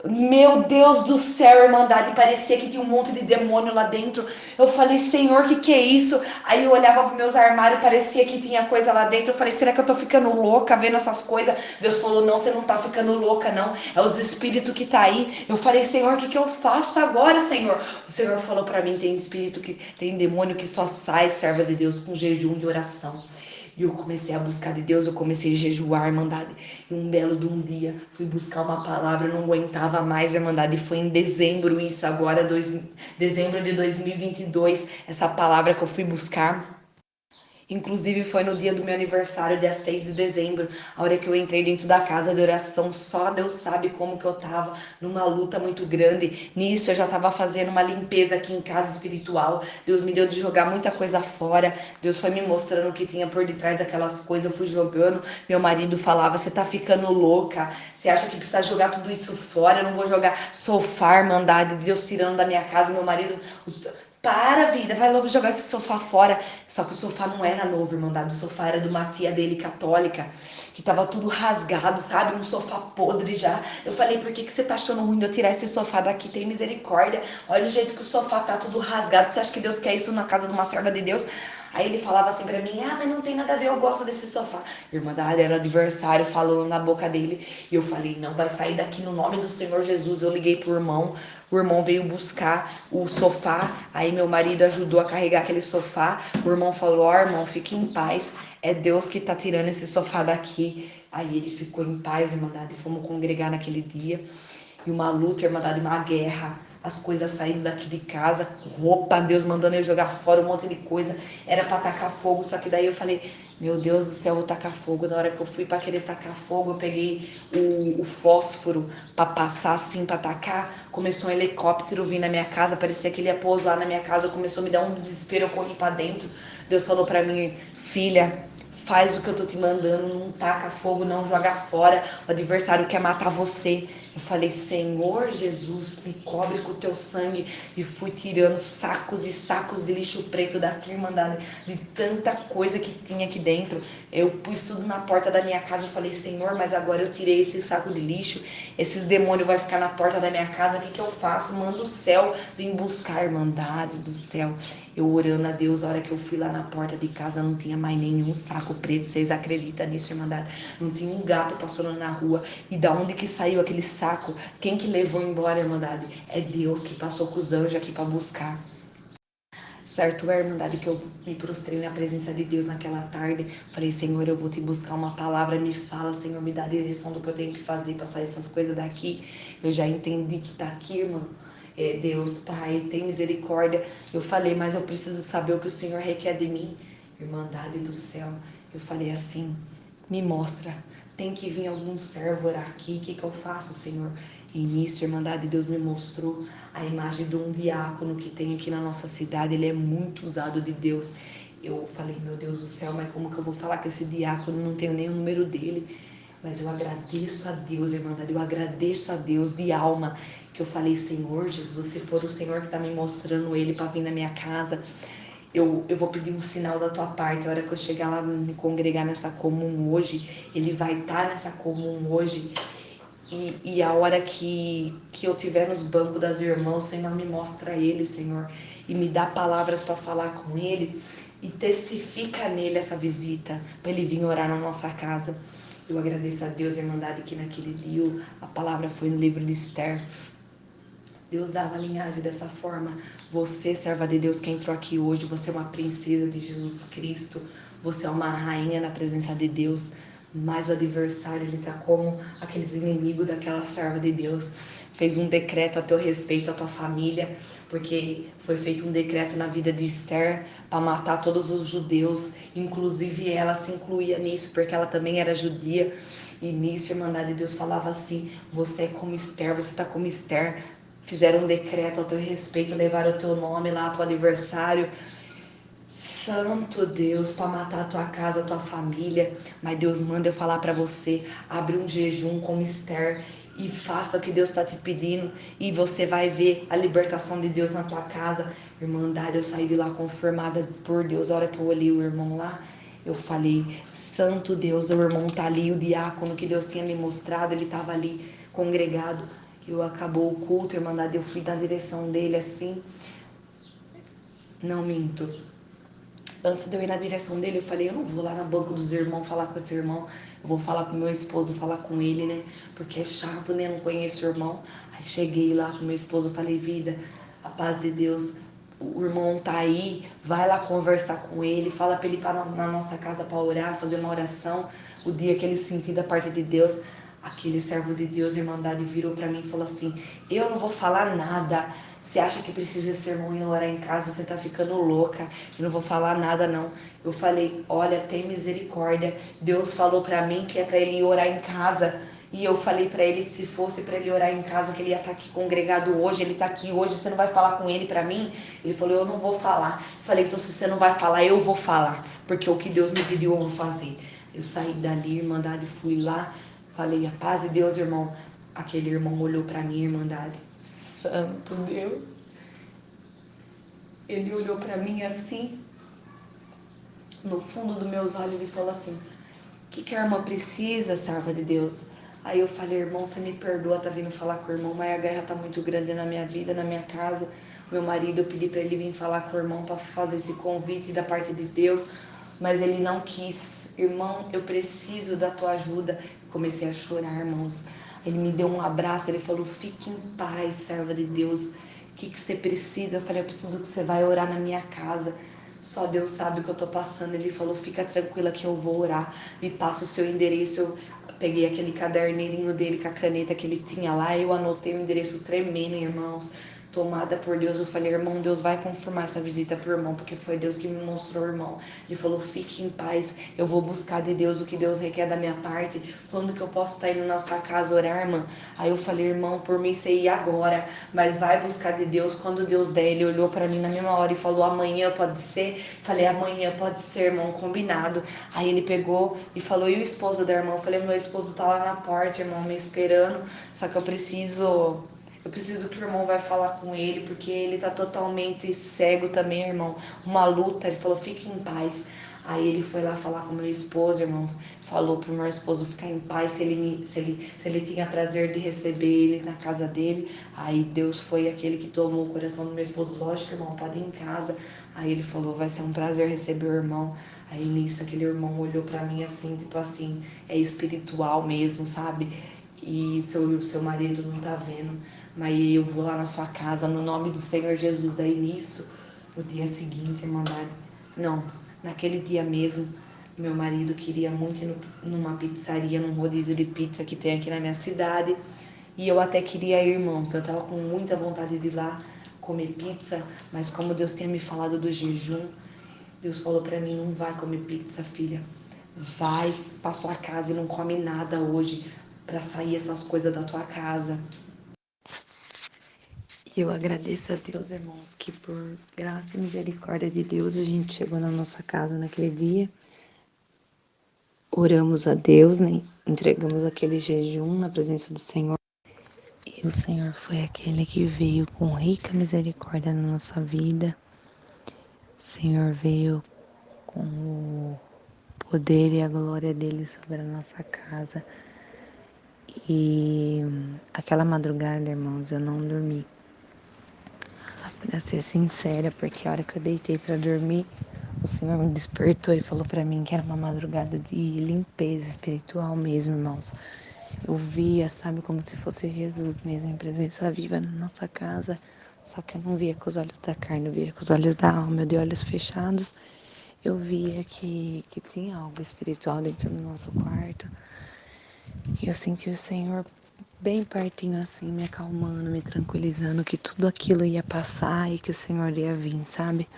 meu Deus do céu, Irmandade, parecia que tinha um monte de demônio lá dentro. Eu falei, Senhor, que é isso? Aí eu olhava para meus armários, parecia que tinha coisa lá dentro. Eu falei, será que eu tô ficando louca vendo essas coisas? Deus falou, não, você não tá ficando louca, não. É os espíritos que tá aí. Eu falei, Senhor, o que eu faço agora, Senhor? O Senhor falou para mim, tem espírito que tem demônio que só sai, serva de Deus, com jejum e oração. E eu comecei a buscar de Deus, eu comecei a jejuar, Irmandade. E um belo de um dia, fui buscar uma palavra, eu não aguentava mais, Irmandade. E foi em dezembro isso, agora, dezembro de 2022, essa palavra que eu fui buscar. Inclusive foi no dia do meu aniversário, dia 6 de dezembro, a hora que eu entrei dentro da casa de oração, só Deus sabe como que eu tava, numa luta muito grande. Nisso eu já tava fazendo uma limpeza aqui em casa espiritual. Deus me deu de jogar muita coisa fora. Deus foi me mostrando o que tinha por detrás daquelas coisas, eu fui jogando. Meu marido falava, você tá ficando louca, você acha que precisa jogar tudo isso fora? Eu não vou jogar sofá, Irmandade, Deus tirando da minha casa. Meu marido, para, vida, vai logo jogar esse sofá fora. Só que o sofá não era novo, Irmandade. O sofá era de uma tia dele católica, que tava tudo rasgado, sabe? Um sofá podre já. Eu falei, por que você tá achando ruim de eu tirar esse sofá daqui? Tem misericórdia. Olha o jeito que o sofá tá tudo rasgado. Você acha que Deus quer isso na casa de uma serva de Deus? Aí ele falava assim pra mim, mas não tem nada a ver, eu gosto desse sofá. Irmandade, era adversário falando na boca dele. E eu falei, não, vai sair daqui no nome do Senhor Jesus. Eu liguei pro irmão. O irmão veio buscar o sofá, aí meu marido ajudou a carregar aquele sofá. O irmão falou, ó, irmão, fique em paz, é Deus que tá tirando esse sofá daqui. Aí ele ficou em paz, Irmandade, fomos congregar naquele dia. E uma luta, Irmandade, uma guerra. As coisas saindo daqui de casa, roupa, Deus mandando eu jogar fora, um monte de coisa. Era pra tacar fogo, só que daí eu falei, meu Deus do céu, eu vou tacar fogo. Na hora que eu fui pra querer tacar fogo, eu peguei o fósforo pra passar assim, pra tacar. Começou um helicóptero vir na minha casa, parecia que ele ia pousar na minha casa. Começou a me dar um desespero, eu corri pra dentro. Deus falou pra mim, filha, faz o que eu tô te mandando, não taca fogo, não joga fora. O adversário quer matar você. Eu falei, Senhor Jesus, me cobre com o teu sangue. E fui tirando sacos e sacos de lixo preto daqui, Irmandade, de tanta coisa que tinha aqui dentro. Eu pus tudo na porta da minha casa. Eu falei, Senhor, mas agora eu tirei esse saco de lixo. Esses demônios vão ficar na porta da minha casa. O que eu faço? Manda o céu vir buscar, Irmandade do céu. Eu orando a Deus, a hora que eu fui lá na porta de casa, não tinha mais nenhum saco preto. Vocês acreditam nisso, Irmandade? Não tinha um gato passando na rua. E da onde que saiu aquele saco? Quem que levou embora, Irmandade? É Deus que passou com os anjos aqui para buscar. Certo, é, Irmandade, que eu me prostrei na presença de Deus naquela tarde. Falei, Senhor, eu vou te buscar uma palavra. Me fala, Senhor, me dá a direção do que eu tenho que fazer para sair essas coisas daqui. Eu já entendi que tá aqui, irmão. Deus, Pai, tem misericórdia. Eu falei, mas eu preciso saber o que o Senhor requer de mim. Irmandade do céu. Eu falei assim, me mostra. Tem que vir algum servo orar aqui. O que eu faço, Senhor? E nisso, Irmandade, Deus me mostrou a imagem de um diácono que tem aqui na nossa cidade. Ele é muito usado de Deus. Eu falei, meu Deus do céu, mas como que eu vou falar com esse diácono? Não tenho nem o número dele. Mas eu agradeço a Deus, Irmandade, eu agradeço a Deus de alma, que eu falei, Senhor Jesus, se for o Senhor que está me mostrando ele para vir na minha casa, eu vou pedir um sinal da tua parte. A hora que eu chegar lá me congregar nessa comum hoje, ele vai estar nessa comum hoje. E a hora que eu tiver nos bancos das irmãs, Senhor, me mostra ele, Senhor, e me dá palavras para falar com ele, e testifica nele essa visita, para ele vir orar na nossa casa. Eu agradeço a Deus, Irmandade, que naquele dia a palavra foi no livro de Esther. Deus dava a linhagem dessa forma. Você, serva de Deus que entrou aqui hoje, você é uma princesa de Jesus Cristo, você é uma rainha na presença de Deus, mas o adversário, ele tá como aqueles inimigos daquela serva de Deus. Fez um decreto a teu respeito, a tua família, porque foi feito um decreto na vida de Esther para matar todos os judeus, inclusive ela se incluía nisso, porque ela também era judia. E nisso, a Irmandade de Deus falava assim: você é como Esther, você tá como Esther. Fizeram um decreto ao teu respeito, levaram o teu nome lá para o adversário. Santo Deus, para matar a tua casa, a tua família. Mas Deus manda eu falar para você: abre um jejum como Esther e faça o que Deus está te pedindo, e você vai ver a libertação de Deus na tua casa. Irmandade, eu saí de lá confirmada por Deus. A hora que eu olhei o irmão lá, eu falei: Santo Deus, o irmão tá ali, o diácono que Deus tinha me mostrado, ele estava ali congregado. Eu acabou o culto, Irmandade, eu fui na direção dele assim. Não minto. Antes de eu ir na direção dele, eu falei: eu não vou lá na banca dos irmãos falar com esse irmão. Eu vou falar com meu esposo, falar com ele, né? Porque é chato, né? Eu não conheço o irmão. Aí cheguei lá com meu esposo, falei: vida, a paz de Deus, o irmão tá aí, vai lá conversar com ele, fala pra ele ir na nossa casa para orar, fazer uma oração. O dia que ele sentir da parte de Deus. Aquele servo de Deus, Irmandade, virou para mim e falou assim: eu não vou falar nada. Você acha que precisa ser ruim orar em casa? Você tá ficando louca. Eu não vou falar nada, não. Eu falei: olha, tem misericórdia. Deus falou para mim que é para ele ir orar em casa. E eu falei para ele que se fosse para ele orar em casa, que ele ia estar aqui congregado hoje. Ele tá aqui hoje, você não vai falar com ele para mim? Ele falou: eu não vou falar. Eu falei: então se você não vai falar, eu vou falar. Porque o que Deus me pediu eu vou fazer. Eu saí dali, Irmandade, fui lá. Falei: a paz de Deus, irmão. Aquele irmão olhou para mim, Irmandade. Santo Deus. Ele olhou para mim assim, no fundo dos meus olhos, e falou assim: o que a irmã precisa, serva de Deus? Aí eu falei: irmão, você me perdoa, tá vindo falar com o irmão, mas a guerra tá muito grande na minha vida, na minha casa. Meu marido, eu pedi para ele vir falar com o irmão para fazer esse convite da parte de Deus, mas ele não quis. Irmão, eu preciso da tua ajuda. Eu comecei a chorar, irmãos. Ele me deu um abraço, ele falou: fique em paz, serva de Deus. O que você precisa? Eu falei: eu preciso que você vai orar na minha casa. Só Deus sabe o que eu tô passando. Ele falou: fica tranquila que eu vou orar. Me passa o seu endereço. Eu peguei aquele caderninho dele com a caneta que ele tinha lá. Eu anotei o endereço tremendo, irmãos. Tomada por Deus, eu falei: irmão, Deus vai confirmar essa visita pro irmão, porque foi Deus que me mostrou o irmão. Ele falou: fique em paz, eu vou buscar de Deus o que Deus requer da minha parte. Quando que eu posso estar indo na sua casa orar, irmã? Aí eu falei: irmão, por mim você ir agora, mas vai buscar de Deus quando Deus der. Ele olhou para mim na mesma hora e falou: amanhã pode ser? Falei: amanhã pode ser, irmão, combinado. Aí ele pegou e falou: e o esposo da irmã? Eu falei: meu esposo tá lá na porta, irmão, me esperando, só que eu preciso que o irmão vai falar com ele, porque ele tá totalmente cego também, irmão. Uma luta. Ele falou: fique em paz. Aí ele foi lá falar com meu esposo, irmãos. Falou pro meu esposo ficar em paz, se ele tinha prazer de receber ele na casa dele. Aí Deus foi aquele que tomou o coração do meu esposo: lógico, irmão, pode ir em casa. Aí ele falou: vai ser um prazer receber o irmão. Aí nisso aquele irmão olhou pra mim assim, tipo assim, é espiritual mesmo, sabe? E seu marido não tá vendo, mas eu vou lá na sua casa no nome do Senhor Jesus. Daí nisso, no dia seguinte, Irmandade, não, naquele dia mesmo, meu marido queria muito ir numa pizzaria, num rodízio de pizza que tem aqui na minha cidade, e eu até queria ir, irmãos. Eu tava com muita vontade de ir lá comer pizza, mas como Deus tinha me falado do jejum, Deus falou pra mim: não vai comer pizza, filha. Vai pra sua casa e não come nada hoje, pra sair essas coisas da tua casa. E eu agradeço a Deus, irmãos, que por graça e misericórdia de Deus a gente chegou na nossa casa naquele dia. oramos a Deus, né? Entregamos aquele jejum na presença do Senhor. E o Senhor foi aquele que veio com rica misericórdia na nossa vida. O Senhor veio com o poder e a glória dele sobre a nossa casa. E aquela madrugada, irmãos, eu não dormi. Pra ser sincera, porque a hora que eu deitei pra dormir, o Senhor me despertou e falou pra mim que era uma madrugada de limpeza espiritual mesmo, irmãos. Eu via, sabe, como se fosse Jesus mesmo em presença viva na nossa casa. Só que eu não via com os olhos da carne, eu via com os olhos da alma, de olhos fechados. Eu via que tinha algo espiritual dentro do nosso quarto. E eu senti o Senhor bem pertinho assim, me acalmando, me tranquilizando, que tudo aquilo ia passar e que o Senhor ia vir, sabe?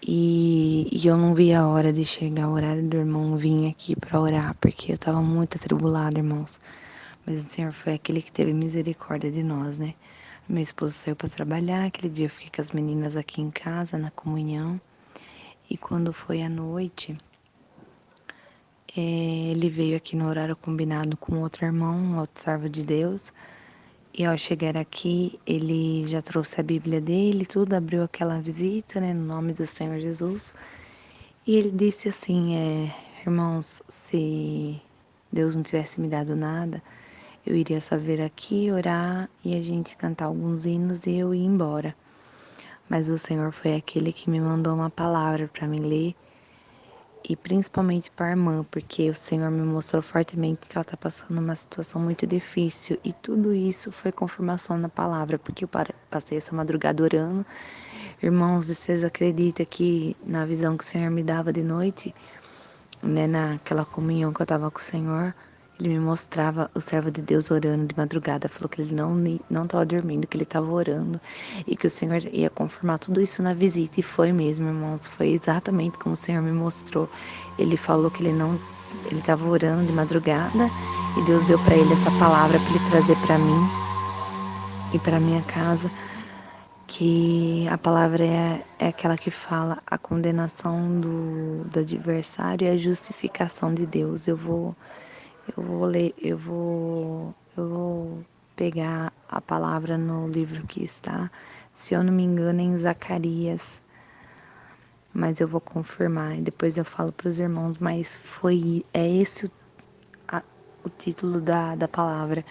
E eu não via a hora de chegar o horário do irmão vir aqui pra orar, porque eu tava muito atribulada, irmãos. Mas o Senhor foi aquele que teve misericórdia de nós, né? Meu esposo saiu para trabalhar, aquele dia eu fiquei com as meninas aqui em casa, na comunhão. E quando foi à noite, ele veio aqui no horário combinado com outro irmão, um outro servo de Deus. E ao chegar aqui, ele já trouxe a Bíblia dele, tudo, abriu aquela visita, né, no nome do Senhor Jesus. E ele disse assim, irmãos, se Deus não tivesse me dado nada, eu iria só vir aqui, orar e a gente cantar alguns hinos e eu ir embora. Mas o Senhor foi aquele que me mandou uma palavra para mim ler e principalmente para a irmã, porque o Senhor me mostrou fortemente que ela está passando uma situação muito difícil e tudo isso foi confirmação na palavra, porque eu passei essa madrugada orando. Irmãos, vocês acreditam que na visão que o Senhor me dava de noite, né, naquela comunhão que eu estava com o Senhor, ele me mostrava o servo de Deus orando de madrugada, falou que ele não estava dormindo, que ele estava orando e que o Senhor ia confirmar tudo isso na visita e foi mesmo, irmãos, foi exatamente como o Senhor me mostrou. Ele falou que ele estava orando de madrugada e Deus deu para ele essa palavra para ele trazer para mim e para minha casa, que a palavra é aquela que fala a condenação do adversário e a justificação de Deus. Eu vou ler, eu vou pegar a palavra no livro que está, se eu não me engano, em Zacarias, mas eu vou confirmar e depois eu falo para os irmãos, mas é esse a, o título da palavra.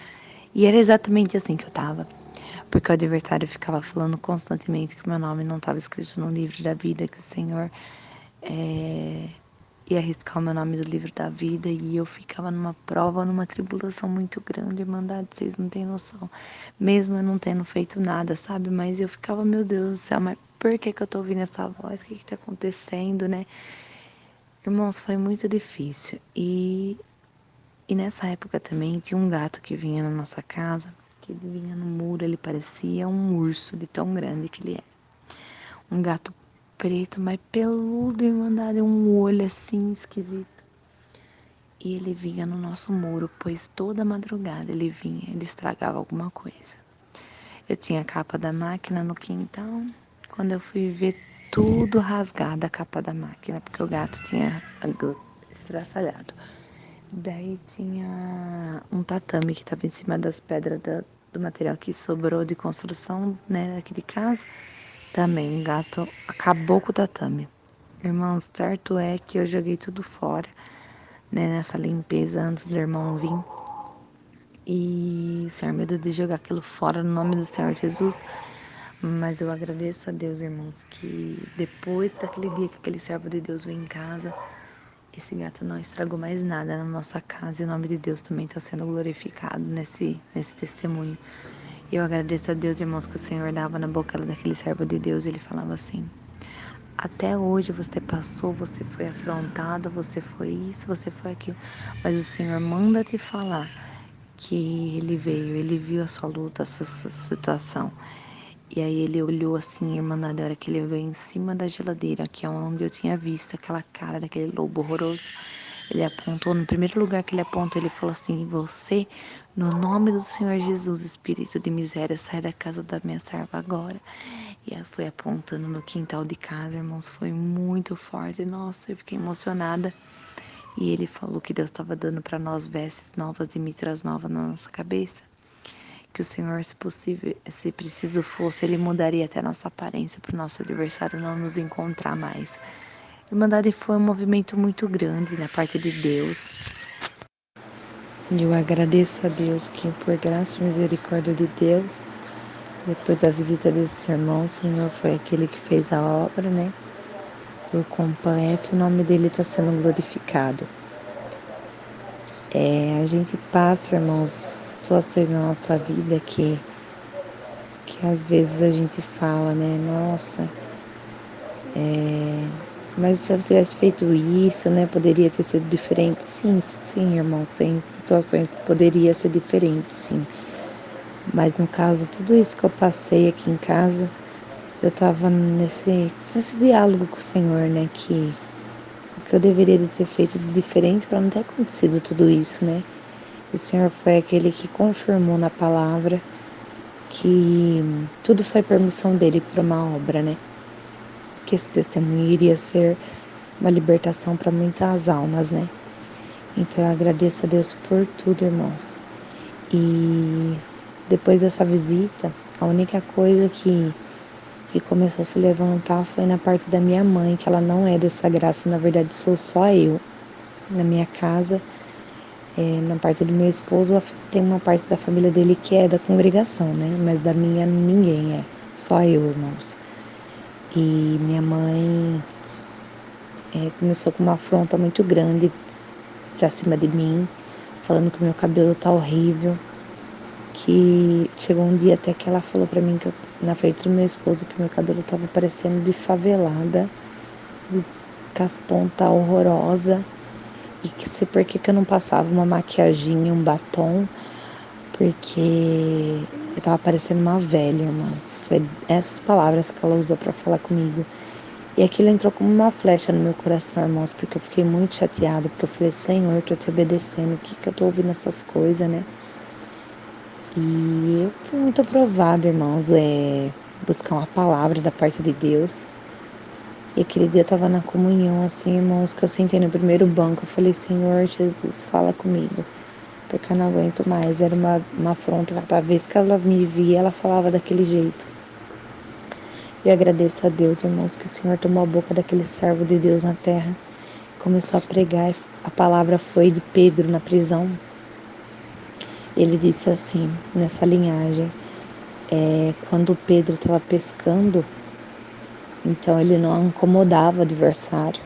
E era exatamente assim que eu tava, porque o adversário ficava falando constantemente que o meu nome não estava escrito no livro da vida, que o Senhor ia arriscar o meu nome do livro da vida, e eu ficava numa prova, numa tribulação muito grande, irmandade, vocês não têm noção. Mesmo eu não tendo feito nada, sabe? Mas eu ficava, meu Deus do céu, mas por que que eu tô ouvindo essa voz? O que que tá acontecendo, né? Irmãos, foi muito difícil. E nessa época também tinha um gato que vinha na nossa casa, que ele vinha no muro, ele parecia um urso de tão grande que ele era. Um gato preto, mas peludo, irmandade, um olho assim esquisito. E ele vinha no nosso muro, pois toda madrugada ele vinha, ele estragava alguma coisa. Eu tinha a capa da máquina no quintal, quando eu fui ver tudo rasgado a capa da máquina, porque o gato tinha estraçalhado. Daí tinha um tatame que estava em cima das pedras do material que sobrou de construção, né, aqui de casa. Também o gato acabou com o tatame. Irmãos, certo é que eu joguei tudo fora, né, nessa limpeza antes do irmão vir. E o Senhor me deu de jogar aquilo fora no nome do Senhor Jesus. Mas eu agradeço a Deus, irmãos, que depois daquele dia que aquele servo de Deus veio em casa, esse gato não estragou mais nada na nossa casa e o nome de Deus também está sendo glorificado nesse testemunho. E eu agradeço a Deus, irmãos, que o Senhor dava na boca daquele servo de Deus. Ele falava assim: até hoje você passou, você foi afrontado, você foi isso, você foi aquilo, mas o Senhor manda te falar que ele veio, ele viu a sua luta, a sua situação. E aí ele olhou assim, irmã, na hora que ele veio em cima da geladeira, que é onde eu tinha visto aquela cara daquele lobo horroroso. Ele apontou, no primeiro lugar que ele apontou, ele falou assim: você, no nome do Senhor Jesus, espírito de miséria, sai da casa da minha serva agora. E aí foi apontando no quintal de casa, irmãos, foi muito forte. Nossa, eu fiquei emocionada. E ele falou que Deus estava dando para nós vestes novas e mitras novas na nossa cabeça. Que o Senhor, se possível, se preciso fosse, Ele mudaria até a nossa aparência para o nosso adversário não nos encontrar mais. Irmandade, foi um movimento muito grande na parte de Deus. E eu agradeço a Deus que, por graça e misericórdia de Deus, depois da visita desse irmão, o Senhor foi aquele que fez a obra, né? Por completo, o nome dele está sendo glorificado. A gente passa, irmãos, situações na nossa vida que às vezes a gente fala, né? Nossa, mas se eu tivesse feito isso, né? Poderia ter sido diferente. Sim, sim, irmãos, tem situações que poderia ser diferente, sim. Mas no caso, tudo isso que eu passei aqui em casa, eu tava nesse diálogo com o Senhor, né? Que o que eu deveria de ter feito de diferente para não ter acontecido tudo isso, né? O Senhor foi aquele que confirmou na palavra que tudo foi permissão dele para uma obra, né? Que esse testemunho iria ser uma libertação para muitas almas, né? Então eu agradeço a Deus por tudo, irmãos. E depois dessa visita, a única coisa que começou a se levantar foi na parte da minha mãe, que ela não é dessa graça, na verdade sou só eu. Na minha casa, na parte do meu esposo, tem uma parte da família dele que é da congregação, né? Mas da minha ninguém é, só eu, irmãos. E minha mãe começou com uma afronta muito grande pra cima de mim, falando que meu cabelo tá horrível, que chegou um dia até que ela falou pra mim, que na frente do meu esposo, que meu cabelo tava parecendo de favelada, com as pontas horrorosa, e que se por que eu não passava uma maquiagem, um batom, porque eu tava parecendo uma velha, irmãos. Foi essas palavras que ela usou pra falar comigo. E aquilo entrou como uma flecha no meu coração, irmãos, porque eu fiquei muito chateada, porque eu falei, Senhor, tô te obedecendo, o que eu tô ouvindo essas coisas, né? E eu fui muito aprovada, irmãos, buscar uma palavra da parte de Deus. E aquele dia eu tava na comunhão, assim, irmãos, que eu sentei no primeiro banco, eu falei, Senhor Jesus, fala comigo, porque eu não aguento mais. Era uma afronta, cada vez que ela me via, ela falava daquele jeito. Eu agradeço a Deus, irmãos, que o Senhor tomou a boca daquele servo de Deus na terra, começou a pregar, a palavra foi de Pedro na prisão. Ele disse assim, nessa linhagem, quando Pedro estava pescando, então ele não incomodava o adversário.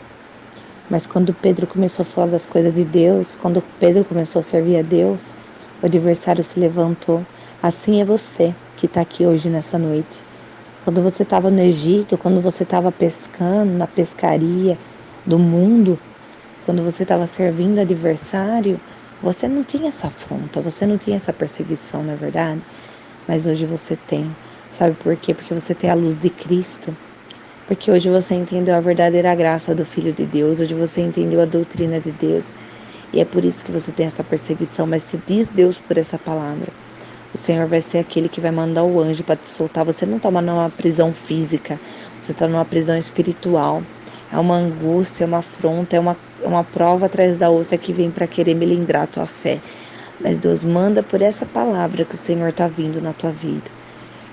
Mas quando Pedro começou a falar das coisas de Deus, quando Pedro começou a servir a Deus, o adversário se levantou. Assim é você que está aqui hoje nessa noite. Quando você estava no Egito, quando você estava pescando na pescaria do mundo, quando você estava servindo adversário, você não tinha essa afronta, você não tinha essa perseguição, não é verdade? Mas hoje você tem. Sabe por quê? Porque você tem a luz de Cristo. Porque hoje você entendeu a verdadeira graça do Filho de Deus, hoje você entendeu a doutrina de Deus. E é por isso que você tem essa perseguição, mas se diz Deus por essa palavra. O Senhor vai ser aquele que vai mandar o anjo para te soltar. Você não está numa prisão física, você está numa prisão espiritual. É uma angústia, é uma afronta, é uma prova atrás da outra que vem para querer melindrar a tua fé. Mas Deus manda por essa palavra que o Senhor está vindo na tua vida.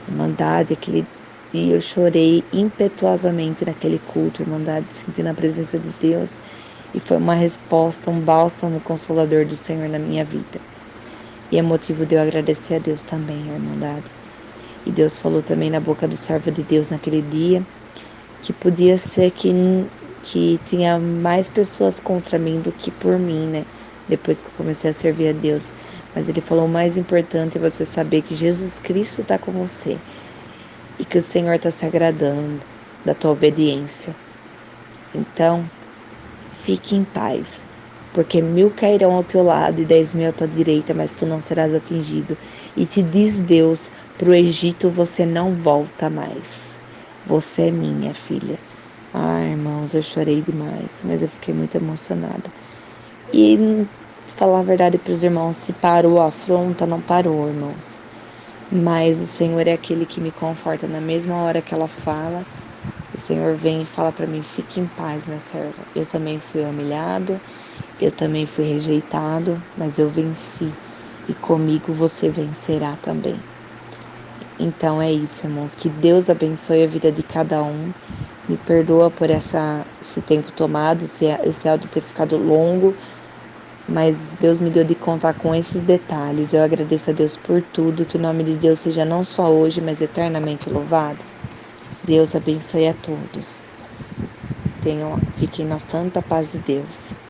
Irmandade, aquele dia eu chorei impetuosamente naquele culto, irmandade, sentindo a presença de Deus. E foi uma resposta, um bálsamo consolador do Senhor na minha vida. E é motivo de eu agradecer a Deus também, irmandade. E Deus falou também na boca do servo de Deus naquele dia, que podia ser que tinha mais pessoas contra mim do que por mim, né? Depois que eu comecei a servir a Deus. Mas ele falou, o mais importante é você saber que Jesus Cristo está com você. E que o Senhor está se agradando da tua obediência. Então, fique em paz, porque 1000 cairão ao teu lado e 10.000 à tua direita, mas tu não serás atingido. E te diz Deus, para o Egito você não volta mais. Você é minha filha. Ah, irmãos, eu chorei demais, mas eu fiquei muito emocionada. E falar a verdade para os irmãos, se parou a afronta, não parou, irmãos. Mas o Senhor é aquele que me conforta na mesma hora que ela fala. O Senhor vem e fala para mim, fique em paz, minha serva. Eu também fui humilhado, Eu também fui rejeitado, mas eu venci. E comigo você vencerá também. Então é isso, irmãos. Que Deus abençoe a vida de cada um. Me perdoa por esse tempo tomado, esse áudio ter ficado longo, mas Deus me deu de contar com esses detalhes. Eu agradeço a Deus por tudo, que o nome de Deus seja não só hoje, mas eternamente louvado. Deus abençoe a todos. Fiquem na santa paz de Deus.